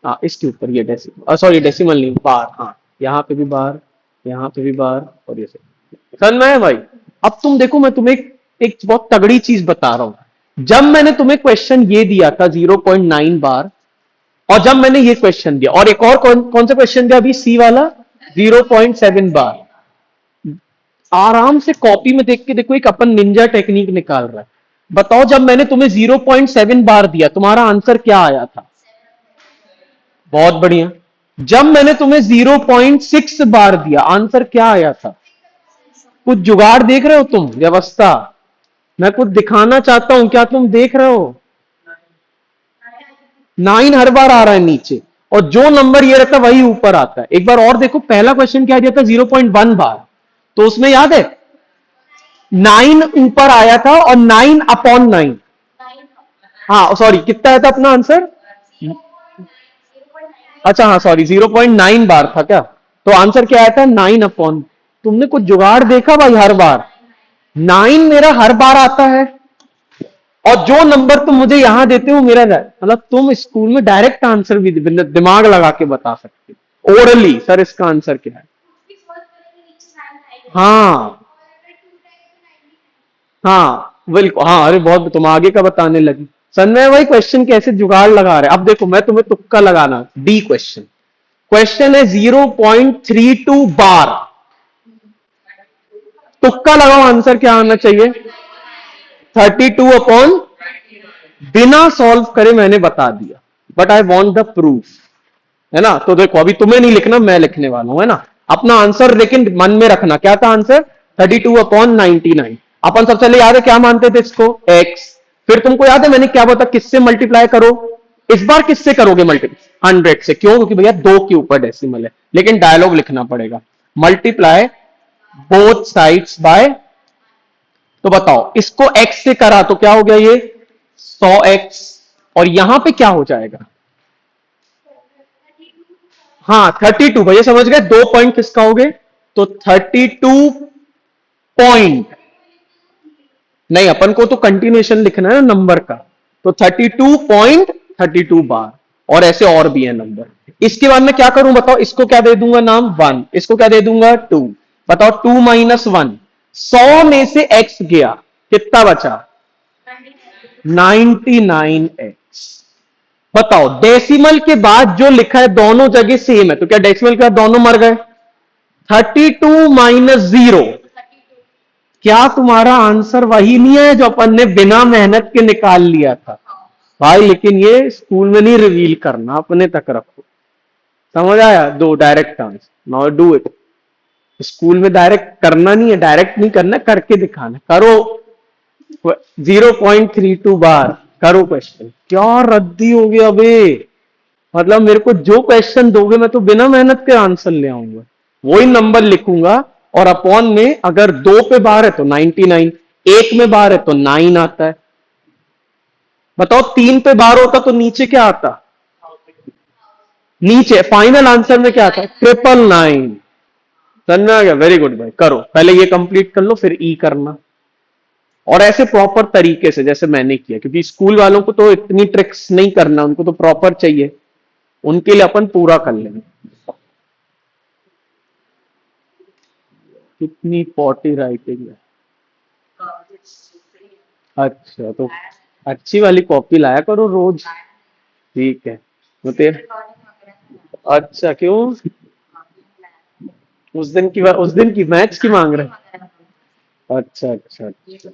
हाँ, इसके ऊपर ये डेसिमल, सॉरी डेसिमल नहीं, बार। हाँ, यहाँ पे भी बार, यहाँ पे भी बार, और ये समझ में है भाई? अब तुम देखो, मैं तुम्हें एक बहुत तगड़ी चीज बता रहा हूं। जब मैंने तुम्हें क्वेश्चन ये दिया था 0.9 बार, और जब मैंने ये क्वेश्चन दिया, और एक और कौन सा क्वेश्चन दिया अभी, सी वाला 0.7 बार, आराम से कॉपी में देख के देखो, एक अपन निंजा टेक्निक निकाल रहा है। बताओ जब मैंने तुम्हें 0.7 बार दिया, तुम्हारा आंसर क्या आया था? बहुत बढ़िया। जब मैंने तुम्हें 0.6 बार दिया, आंसर क्या आया था? कुछ जुगाड़ देख रहे हो तुम? व्यवस्था, मैं कुछ दिखाना चाहता हूं, क्या तुम देख रहे हो? 9 हर बार आ रहा है नीचे, और जो नंबर ये रहता है वही ऊपर आता है। एक बार और देखो, पहला क्वेश्चन क्या दिया था? 0.1 बार, तो उसमें याद है 9 ऊपर आया था, और 9/9। हाँ सॉरी, कितना आया था अपना आंसर? अच्छा हाँ सॉरी, 0.9 बार था क्या? तो आंसर क्या आया था? 9/। तुमने कुछ जुगाड़ देखा भाई? हर बार 9 मेरा हर बार आता है, और जो नंबर तुम मुझे यहां देते हो मेरा मतलब तुम स्कूल में डायरेक्ट आंसर भी दिमाग लगा के बता सकते हो ओरली, सर इसका आंसर क्या है। हाँ हाँ बिल्कुल, हाँ अरे बहुत, तुम आगे का बताने लगी। संजय भाई क्वेश्चन कैसे जुगाड़ लगा रहे हैं। अब देखो मैं तुम्हें तुक्का लगाना, डी क्वेश्चन। क्वेश्चन है 0.32 बार, तुक्का लगाओ, आंसर क्या आना चाहिए? 32/, बिना सॉल्व करे मैंने बता दिया, but I want the proof, है ना? तो देखो अभी तुम्हें नहीं लिखना, मैं लिखने वाला हूं, है ना? अपना आंसर लेकिन मन में रखना, क्या था आंसर? 32/99। अपन सबसे पहले याद है क्या मानते थे इसको? एक्स। फिर तुमको याद है मैंने क्या बोला, किससे मल्टीप्लाई करो? इस बार किससे करोगे मल्टीप्लाई? 100 से। क्यों? क्योंकि भैया 2 के ऊपर डेसिमल है, लेकिन डायलॉग लिखना पड़ेगा। मल्टीप्लाई बोथ साइड्स बाय, तो बताओ इसको x से करा तो क्या हो गया ये? 100x। और यहां पे क्या हो जाएगा? हाँ 32, भैया समझ गए, 2 पॉइंट किसका हो गए? तो 32 पॉइंट, नहीं अपन को तो कंटिन्यूएशन लिखना है ना नंबर का, तो 32.32 बार। और ऐसे और भी है नंबर। इसके बाद मैं क्या करूं बताओ? इसको क्या दे दूंगा नाम? 1। इसको क्या दे दूंगा? 2। बताओ 2 - 1, 100 में से x गया, कितना बचा? 99x। बताओ डेसिमल के बाद जो लिखा है दोनों जगह सेम है, तो क्या डेसिमल के बाद दोनों मर गए? 32 - 0, क्या तुम्हारा आंसर वही नहीं है जो अपन ने बिना मेहनत के निकाल लिया था? भाई लेकिन ये स्कूल में नहीं रिवील करना, अपने तक रखो, समझ आया? दो direct answer, now do it. School में डायरेक्ट करना नहीं है, डायरेक्ट नहीं करना, करके दिखाना। करो 0.32 बार, करो क्वेश्चन। क्या रद्दी हो गया बे? मतलब मेरे को जो क्वेश्चन दोगे मैं तो बिना मेहनत के आंसर ले आऊंगा, वही नंबर लिखूंगा, और अपॉन में अगर 2 पे बार है तो 99, 1 में बार है तो 9 आता है। बताओ 3 पे बार होता तो नीचे क्या आता? नीचे फाइनल आंसर में क्या आता है? 999। समझ में आ गया? वेरी गुड भाई, करो पहले ये कंप्लीट कर लो, फिर ई करना। और ऐसे प्रॉपर तरीके से जैसे मैंने किया, क्योंकि स्कूल वालों को तो इतनी ट्रिक्स नहीं करना, उनको तो प्रॉपर चाहिए, उनके लिए अपन पूरा कर लेंगे। कितनी पॉटी राइटिंग है। अच्छा तो अच्छी वाली कॉपी लाया करो रोज। ठीक है। तो अच्छा क्यों? उस दिन की मैथ्स की मांग रहे? अच्छा अच्छा अच्छा।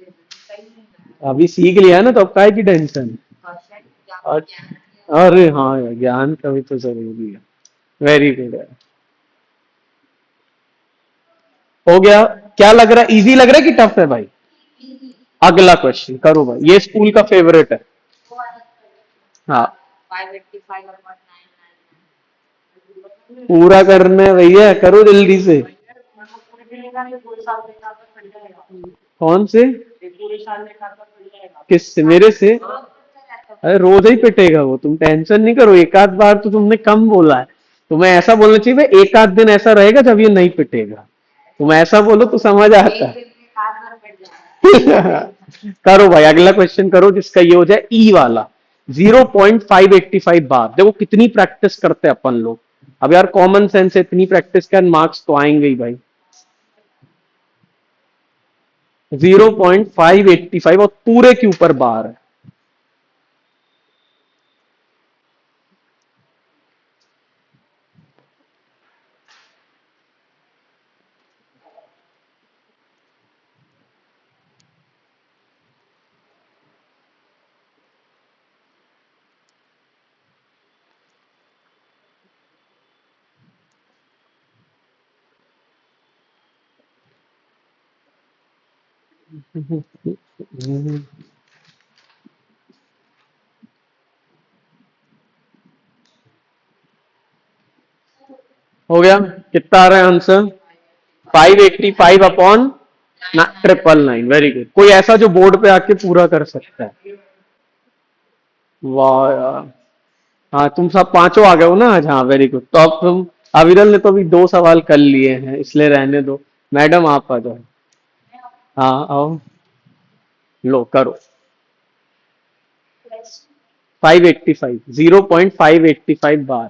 अभी सीख लिया है ना, तो अब काय की टेंशन? अरे हाँ यार, ज्ञान का भी तो जरूरी है। वेरी गुड है। हो गया? क्या लग रहा है, इजी लग रहा है कि टफ है भाई? अगला क्वेश्चन करो भाई, ये स्कूल का फेवरेट है। हाँ पूरा करना है भैया, करो जल्दी से। कौन से? किससे? मेरे से? अरे रोज ही पिटेगा वो, तुम टेंशन नहीं करो, एक आध बार तो तुमने कम बोला है। तुम्हें ऐसा बोलना चाहिए भाई, एक आध दिन ऐसा रहेगा जब ये नहीं पिटेगा। तुम ऐसा बोलो तो समझ आता है। करो भाई अगला क्वेश्चन करो, जिसका ये हो जाए ई वाला। 0.585 बार, देखो कितनी प्रैक्टिस करते हैं अपन लोग। अब यार कॉमन सेंस है, इतनी प्रैक्टिस का मार्क्स तो आएंगे ही भाई। 0.585 और पूरे के ऊपर बार है। हो गया? कितना आ रहा है आंसर? 585 अपॉन 999। Very good. कोई ऐसा जो बोर्ड पे आके पूरा कर सकता है? वाह यार। हाँ, तुम सब पांचों आ गए हो ना आज। हाँ, वेरी गुड। तो अब तुम, अविरल ने तो अभी दो सवाल कर लिए हैं, इसलिए रहने दो। मैडम आप आ जाओ। हाँ आओ, लो करो। 585, 0.585 बार,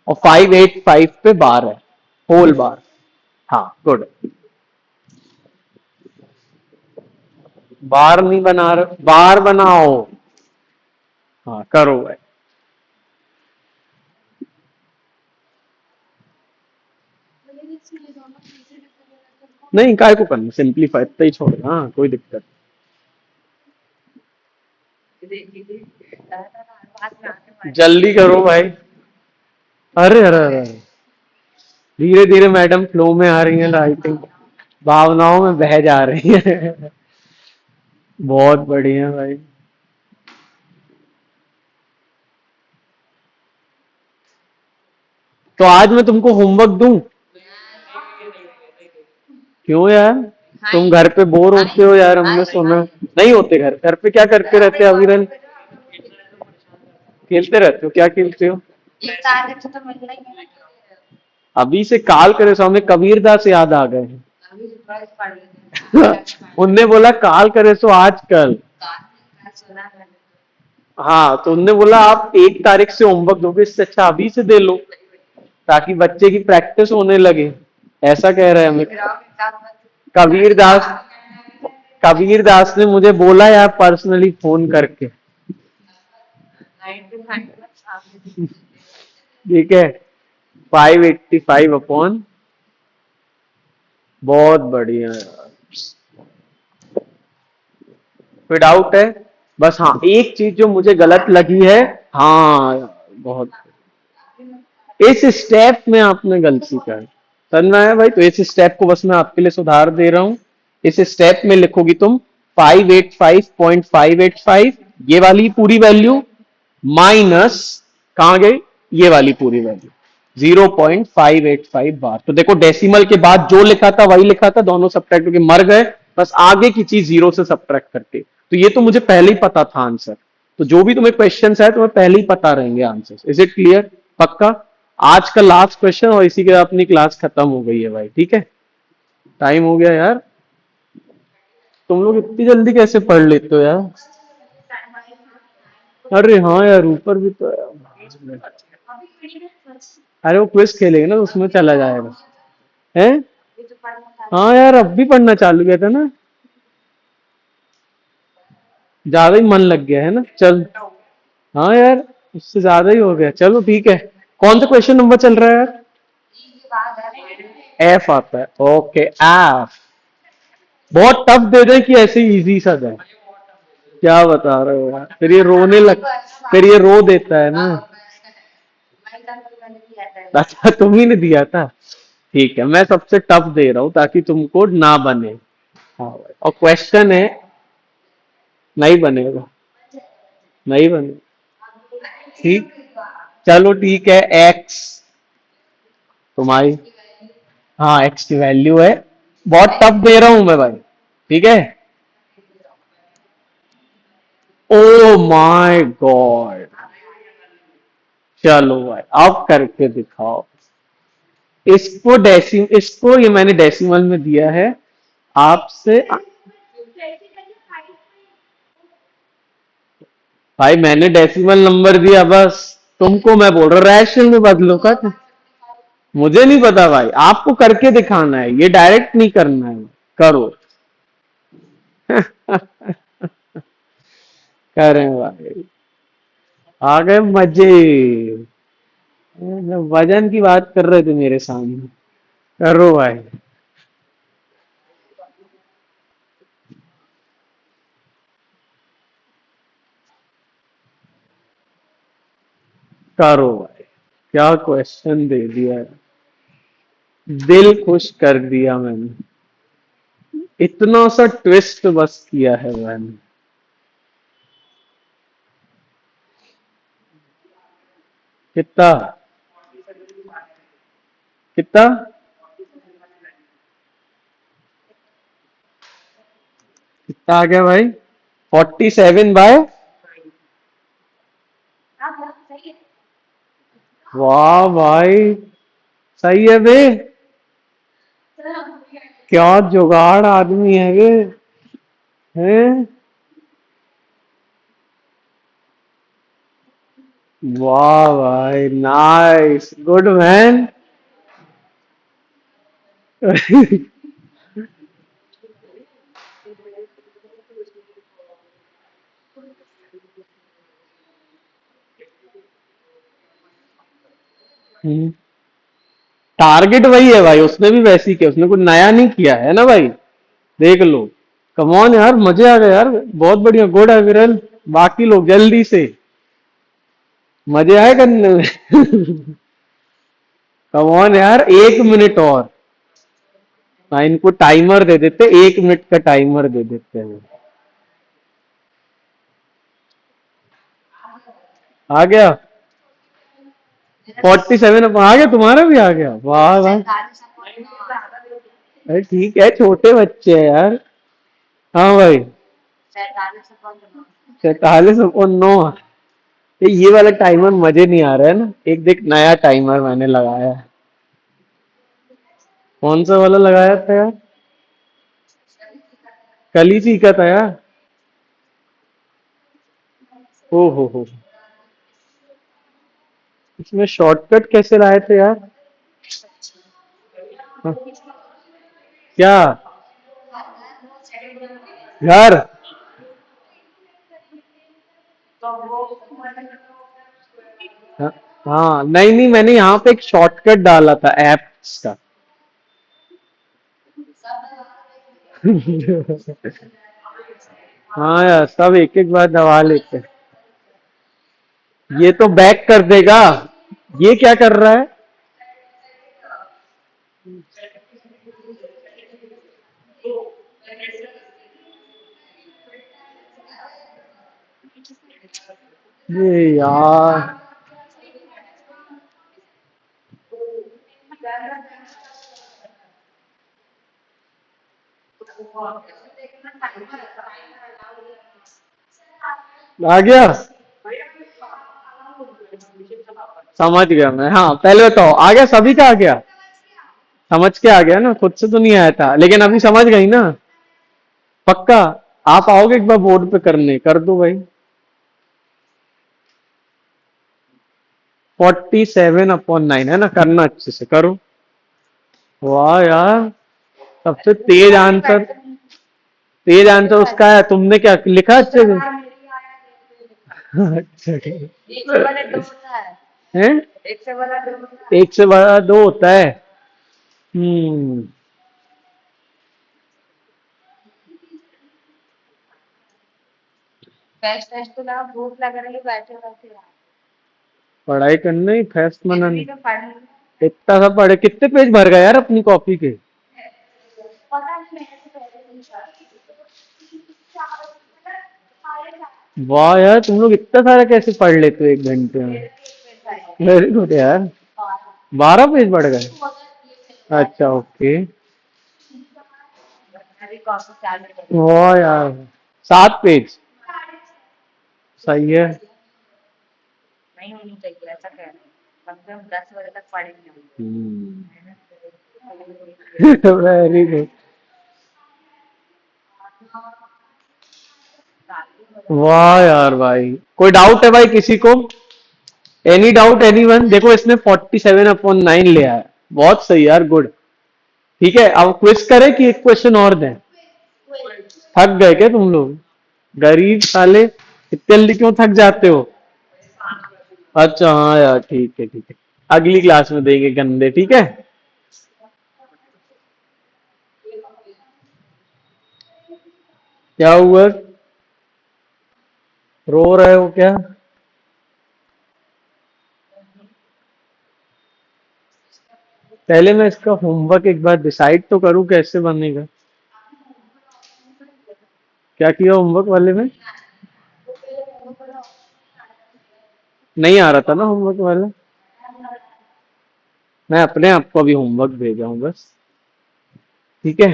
और 585 पे बार है, होल बार। हाँ गुड। बार नहीं बना रहे, बार बनाओ। हाँ करो भाई। नहीं, काय को करना, सिंपलीफाई इतना ही छोड़ना। हाँ कोई दिक्कत नहीं। जल्दी करो भाई। अरे अरे अरे, धीरे धीरे मैडम फ्लो में आ रही है, राइटिंग भावनाओं में बह जा रही है। बहुत बढ़िया भाई। तो आज मैं तुमको होमवर्क दूं? क्यों यार? तुम घर पे बोर होते हो यार, हमने सुना। नहीं होते? घर पे क्या करते रहते हो अविरल? खेलते रहते हो? क्या खेलते हो? अभी से काल करे सो, हमें कबीरदास याद आ गए हैं। उनने बोला काल करे सो आजकल। हाँ, तो उनने बोला आप 1 तारीख से होमवर्क दोगे, इससे अच्छा अभी से दे लो, ताकि बच्चे की प्रैक्टिस होने लगे। ऐसा कह रहे हैं हमें कबीरदास। कबीरदास ने मुझे बोला यार पर्सनली फोन करके। ठीक है, 585 अपॉन, बहुत बढ़िया यार। कोई डाउट है? बस हाँ, एक चीज जो मुझे गलत लगी है। हाँ यार, बहुत, इस स्टेप में आपने गलती कर, करना है भाई, तो इस स्टेप को बस मैं आपके लिए सुधार दे रहा हूं। इस स्टेप में लिखोगी तुम 585.585, ये वाली पूरी वैल्यू, माइनस, कहां गई ये वाली पूरी वैल्यू, 0.585 बार। तो देखो डेसिमल के बाद जो लिखा था वही लिखा था, दोनों सब्ट्रैक्ट होके मर गए, बस आगे की चीज जीरो से सब्ट्रैक्ट करके। तो ये तो मुझे पहले ही पता था आंसर। तो जो भी तुम्हें क्वेश्चन है तुम्हें पहले ही पता रहेंगे आंसर। Is it clear? पक्का? आज का लास्ट क्वेश्चन, और इसी के बाद अपनी क्लास खत्म हो गई है भाई। ठीक है, टाइम हो गया यार। तुम लोग इतनी जल्दी कैसे पढ़ लेते हो यार? अरे हाँ यार, ऊपर भी तो है। अरे वो क्विज खेलेंगे ना, उसमें चला जाएगा। है? हाँ यार, अब भी पढ़ना चालू किया था ना, ज्यादा ही मन लग गया है ना। चल, हाँ यार, उससे ज्यादा ही हो गया। चलो ठीक है। कौन सा क्वेश्चन नंबर चल रहा है यार? एफ आता है, ओके एफ। बहुत टफ दे दे कि ऐसे इजी सा दे? क्या बता रहे हो यार, फिर ये रोने लग, फिर ये रो देता है ना। अच्छा, तुम ही ने दिया था? ठीक है, मैं सबसे टफ दे रहा हूं ताकि तुमको ना बने। हाँ भाई, और क्वेश्चन है, नहीं बनेगा, नहीं बने। ठीक, चलो ठीक है। एक्स तुम्हारी, हाँ एक्स की वैल्यू है। बहुत टफ दे रहा हूं मैं भाई, ठीक है। ओ माय गॉड, चलो भाई अब करके दिखाओ। इसको इसको ये मैंने डेसिमल में दिया है आपसे। भाई मैंने डेसिमल नंबर दिया बस, तुमको मैं बोल रहा रैशनल में बदलो का। मुझे नहीं पता भाई, आपको करके दिखाना है, ये डायरेक्ट नहीं करना है। करो। करें भाई, आ गए मजे। वजन की बात कर रहे थे मेरे सामने। करो भाई, करो भाई। क्या क्वेश्चन दे दिया है, दिल खुश कर दिया मैंने। इतना सा ट्विस्ट बस किया है मैंने। कितना कितना कितना आ गया भाई? 47/। वाह भाई, सही है बे। क्या जुगाड़ आदमी है बे। हैं? वाह भाई, नाइस, गुड मैन। टारगेट वही है भाई, उसने भी वैसी किया, उसने कुछ नया नहीं किया है ना भाई। देख लो। कम ऑन यार, मजे आ गए यार, बहुत बढ़िया, गुड है विरल। बाकी लोग जल्दी से। मजे आए करने में। कम ऑन यार, 1 मिनट और। हाँ, इनको टाइमर दे देते, 1 मिनट का टाइमर दे देते हैं। आ गया? 47 आ गया, तुम्हारा भी आ गया, वाह वाह। अरे ठीक है, छोटे बच्चे हैं यार। हाँ भाई। 47/9। ये वाला टाइमर मजे नहीं आ रहा है ना, एक देख नया टाइमर मैंने लगाया है। कौन सा वाला लगाया था यार? कल ही सीखा था यार। ओ हो। इसमें शॉर्टकट कैसे लाए थे यार? हाँ, क्या? घर? हाँ हाँ, नहीं नहीं, मैंने यहाँ पे एक शॉर्टकट डाला था एप्स का। हाँ यार, सब एक एक बार दबा लेते हैं। ये तो बैक कर देगा। ये क्या कर रहा है? ये यार। आ गया? समझ गया मैं। हाँ, पहले बताओ, आ गया? सभी का आ गया? समझ के आ गया ना, खुद से तो नहीं आया था, लेकिन अभी समझ गई ना? पक्का? आप आओगे एक बार बोर्ड पे करने, कर दो भाई। 47/9 है ना, करना अच्छे से करो। वाह यार, सबसे तेज आंसर। तेज आंसर उसका है, तुमने क्या लिखा अच्छे से? अच्छा है। एक से बड़ा दो होता है। हम्म। पढ़ाई करने ही फेस्ट मनाने। इतना सा पढ़े, कितने पेज भर गए यार अपनी कॉपी के? वाह यार, तुम लोग इतना सारा कैसे पढ़ लेते हो 1 घंटे में? वेरी गुड यार। 12 पेज पढ़ गए? अच्छा, ओके। वाह यार, 7 पेज। सही है। Very good. वाह यार भाई, कोई डाउट है भाई किसी को? Any doubt any one? देखो, इसने 47/9 लिया है। बहुत सही यार, गुड। ठीक है, अब क्विज करें कि एक क्वेश्चन और दें? थक गए क्या तुम लोग? गरीब साले, इतने जल्दी क्यों थक जाते हो? अच्छा हाँ यार, ठीक है ठीक है। अगली क्लास में देंगे गंदे, ठीक है। क्या हुआ? रो रहे हो क्या? पहले मैं इसका होमवर्क एक बार डिसाइड तो करूं कैसे बनेगा। क्या किया होमवर्क वाले में? नहीं आ रहा था ना होमवर्क वाला। मैं अपने आप को अभी होमवर्क भेजा हूँ बस। ठीक है।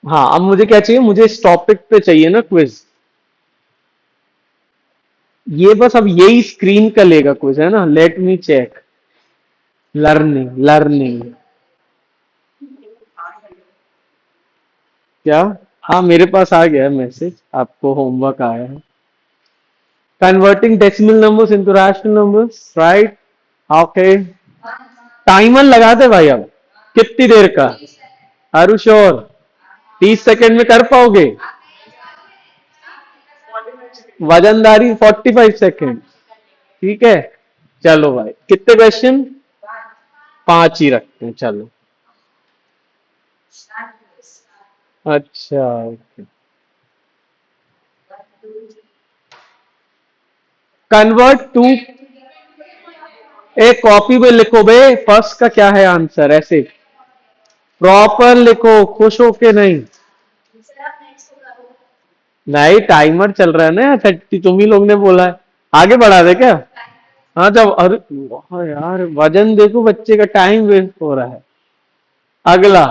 हाँ, अब मुझे क्या चाहिए, मुझे इस टॉपिक पे चाहिए ना क्विज। ये बस अब यही स्क्रीन का लेगा क्विज, है ना? Let me check. Learning learning. क्या? हाँ, मेरे पास आ गया है मैसेज, आपको होमवर्क आया है। Converting decimal numbers into rational numbers, right? Okay. Timer लगा दे भाई अब। कितनी देर का? Are you sure? 30 सेकंड में कर पाओगे? वजनदारी 45 सेकंड। ठीक है। चलो भाई, कितने क्वेश्चन? 5 ही रखते हैं, चलो। अच्छा, कन्वर्ट टू। एक कॉपी में लिखो बे, फर्स्ट का क्या है आंसर, ऐसे प्रॉपर लिखो, खुश हो के नहीं। नहीं, टाइमर चल रहा है ना 30, तुम ही लोग ने बोला है। आगे बढ़ा दे क्या? हाँ, जब अरे वाह यार, वजन देखो बच्चे का, टाइम वेस्ट हो रहा है। अगला।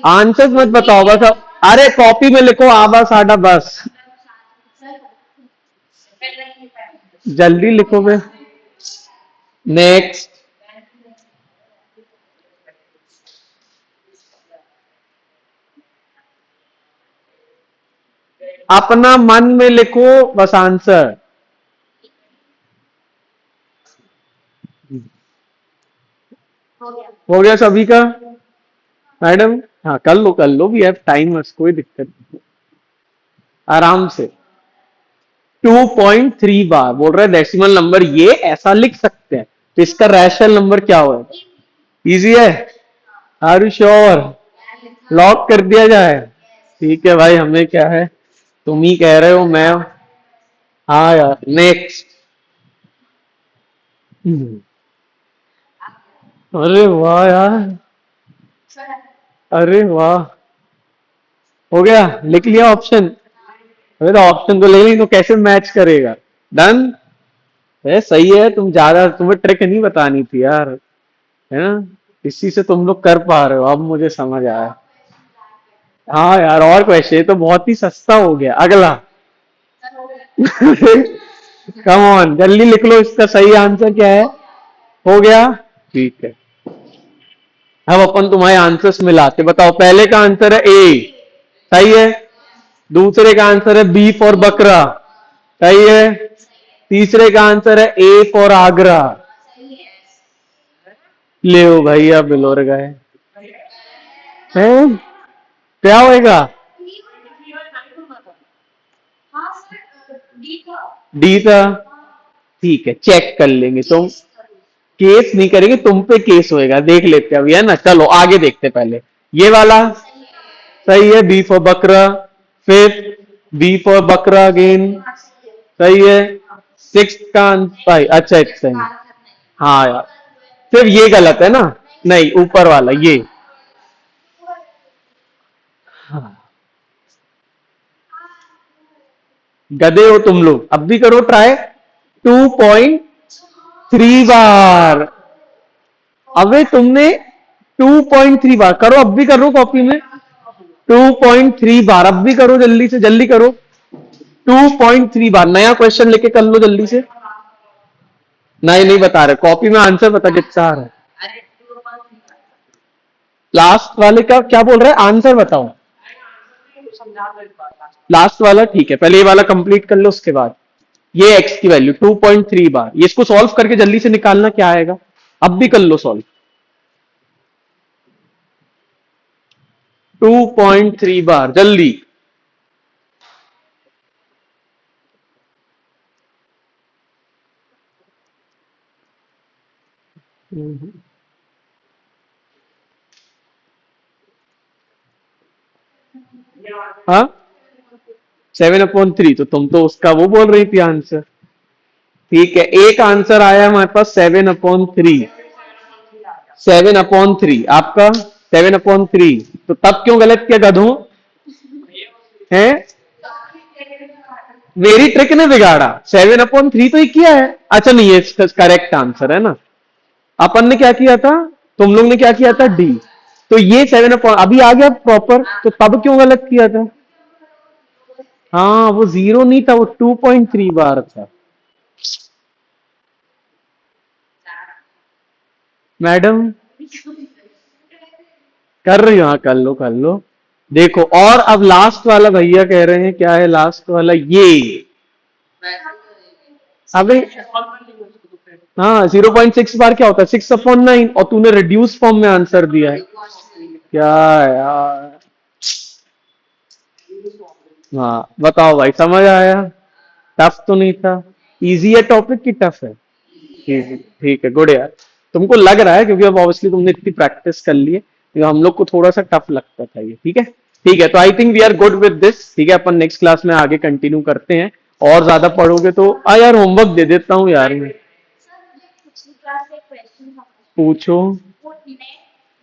आंसर मत बताओ बस अब। अरे कॉपी में लिखो, आबा साडा बस। जल्दी लिखो बे। नेक्स्ट। अपना मन में लिखो बस आंसर। हो गया सभी का? मैडम, हाँ कर लो भी, है टाइम, कोई दिक्कत नहीं। आराम से। 2.3 बार बोल रहे हैं डेसिमल नंबर, ये ऐसा लिख सकते हैं, तो इसका रैशनल नंबर क्या होगा? इजी है। Are you sure? लॉक कर दिया जाए? ठीक है भाई, हमें क्या है, तुम ही कह रहे हो, मैं। हाँ यार, नेक्स्ट। अरे वाह यार, अरे वाह। हो गया, लिख लिया ऑप्शन? अरे तो ऑप्शन तो ले ली, तो कैसे मैच करेगा? डन है, सही है। तुम ज्यादा, तुम्हें ट्रिक नहीं बतानी थी यार, है ना? इसी से तुम लोग कर पा रहे हो, अब मुझे समझ आया। हाँ यार, और क्वेश्चन, ये तो बहुत ही सस्ता हो गया। अगला। कम ऑन, जल्दी लिख लो, इसका सही आंसर क्या है? हो गया? ठीक है। अब अपन तुम्हारे आंसर्स मिलाते, बताओ। पहले का आंसर है ए, सही है। दूसरे का आंसर है बी फॉर बकरा, सही है। तीसरे का आंसर है ए फॉर आगरा। ले भैया, बिलोर गए हैं। क्या होएगा? डी था। ठीक है, चेक कर लेंगे, तुम केस नहीं करेंगे, तुम पे केस होएगा, देख लेते हैं अभी, है ना? चलो आगे देखते हैं। पहले ये वाला सही है, बी फॉर बकरा। फिर बी फॉर बकरा अगेन, सही है। सिक्स का भाई, अच्छा इतना ही। हाँ यार, फिर ये गलत है ना? नहीं, ऊपर वाला ये। हाँ, गधे हो तुम लोग, अब भी करो ट्राई। 2.3 बार। अबे तुमने 2.3 बार करो, अब भी करो कॉपी में। 2.3 बार, अब भी करो, जल्दी से जल्दी करो। 2.3 बार, नया क्वेश्चन लेके कर लो जल्दी से। नहीं नहीं बता रहे, कॉपी में आंसर बता कितना आ रहा है। लास्ट वाले का क्या बोल रहा है, आंसर बताओ। लास्ट वाला ठीक है, पहले ये वाला कंप्लीट कर लो, उसके बाद ये एक्स की वैल्यू 2.3 बार, ये इसको सॉल्व करके जल्दी से निकालना क्या आएगा। अब भी कर लो सॉल्व। 2.3 बार, जल्दी। हाँ, 7/3, तो तुम तो उसका वो बोल रही थी आंसर। ठीक है, एक आंसर आया हमारे पास 7/3। 7/3 आपका 7/3। तो तब क्यों गलत किया गधों? है मेरी ट्रिक ने बिगाड़ा। 7/3 तो ही किया है। अच्छा नहीं, ये इसका करेक्ट आंसर है ना। अपन ने क्या किया था, तुम लोग ने क्या किया था, डी। तो ये 7 अभी आ गया प्रॉपर, तो तब क्यों गलत किया था? हाँ वो 0 नहीं था, वो 2.3 बार था। मैडम कर रही हो? हाँ कर लो कर लो। देखो, और अब लास्ट वाला भैया कह रहे हैं, क्या है लास्ट वाला ये? अबे हाँ, 0.6 बार क्या होता है? 6/9। और तूने रिड्यूस फॉर्म में आंसर दिया है। क्या यार। हाँ बताओ भाई, समझ आया? टफ तो नहीं था? इजी है टॉपिक की टफ है? ठीक है गुड यार। तुमको लग रहा है क्योंकि अब ऑब्वियसली तुमने इतनी प्रैक्टिस कर ली है, तो हम लोग को थोड़ा सा टफ लगता था ये। ठीक है, ठीक है, तो I think we are good with this. ठीक है, अपन नेक्स्ट क्लास में आगे कंटिन्यू करते हैं। और ज्यादा पढ़ोगे तो यार होमवर्क दे देता हूँ यार मैं। सर मुझे पिछली क्लास से एक क्वेश्चन था। पूछो। वो नेट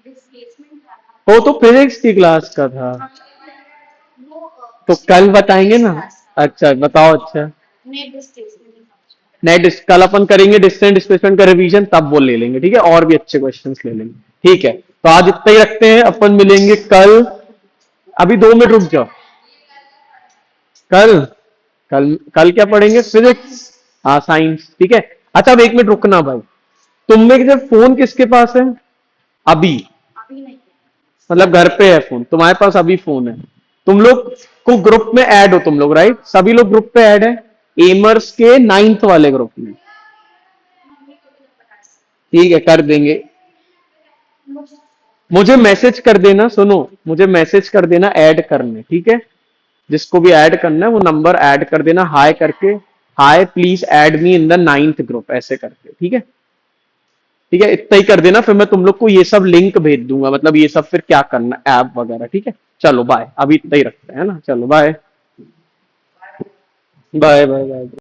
डिस्प्लेसमेंट था। वो तो फिजिक्स की क्लास का था। वो तो पिछली कल क्लास बताएंगे ना। अच्छा बताओ। अच्छा नेट डिस्प्लेसमेंट था। नेट कल अपन करेंगे डिस्टेंस डिस्प्लेसमेंट का रिवीजन, तब वो ले लेंगे। ठीक है, और भी अच्छे क्वेश्चंस ले लेंगे। ठीक है, तो आज इतना ही रखते हैं, अपन मिलेंगे कल। अभी 2 मिनट रुक जाओ। कल कल कल क्या पढ़ेंगे? फिजिक्स। हाँ साइंस। ठीक है। अच्छा अब 1 मिनट रुकना भाई। तुम में जब फोन किसके पास है अभी? अभी नहीं। मतलब घर पे है फोन तुम्हारे पास? अभी फोन है? तुम लोग को ग्रुप में ऐड हो तुम लोग, राइट? सभी लोग ग्रुप पे ऐड है एमर्स के 9th वाले ग्रुप में। ठीक है, कर देंगे। मुझे मैसेज कर देना, सुनो, मुझे मैसेज कर देना ऐड करने। ठीक है, जिसको भी ऐड करना है वो नंबर ऐड कर देना, हाय करके। हाय please add me in the 9th group, ऐसे करके। ठीक है, ठीक है, इतना ही कर देना, फिर मैं तुम लोग को ये सब लिंक भेज दूंगा, मतलब ये सब फिर क्या करना, ऐप वगैरह। ठीक है, चलो बाय, अभी इतना ही रखते हैं ना, चलो बाय बाय बाय बाय।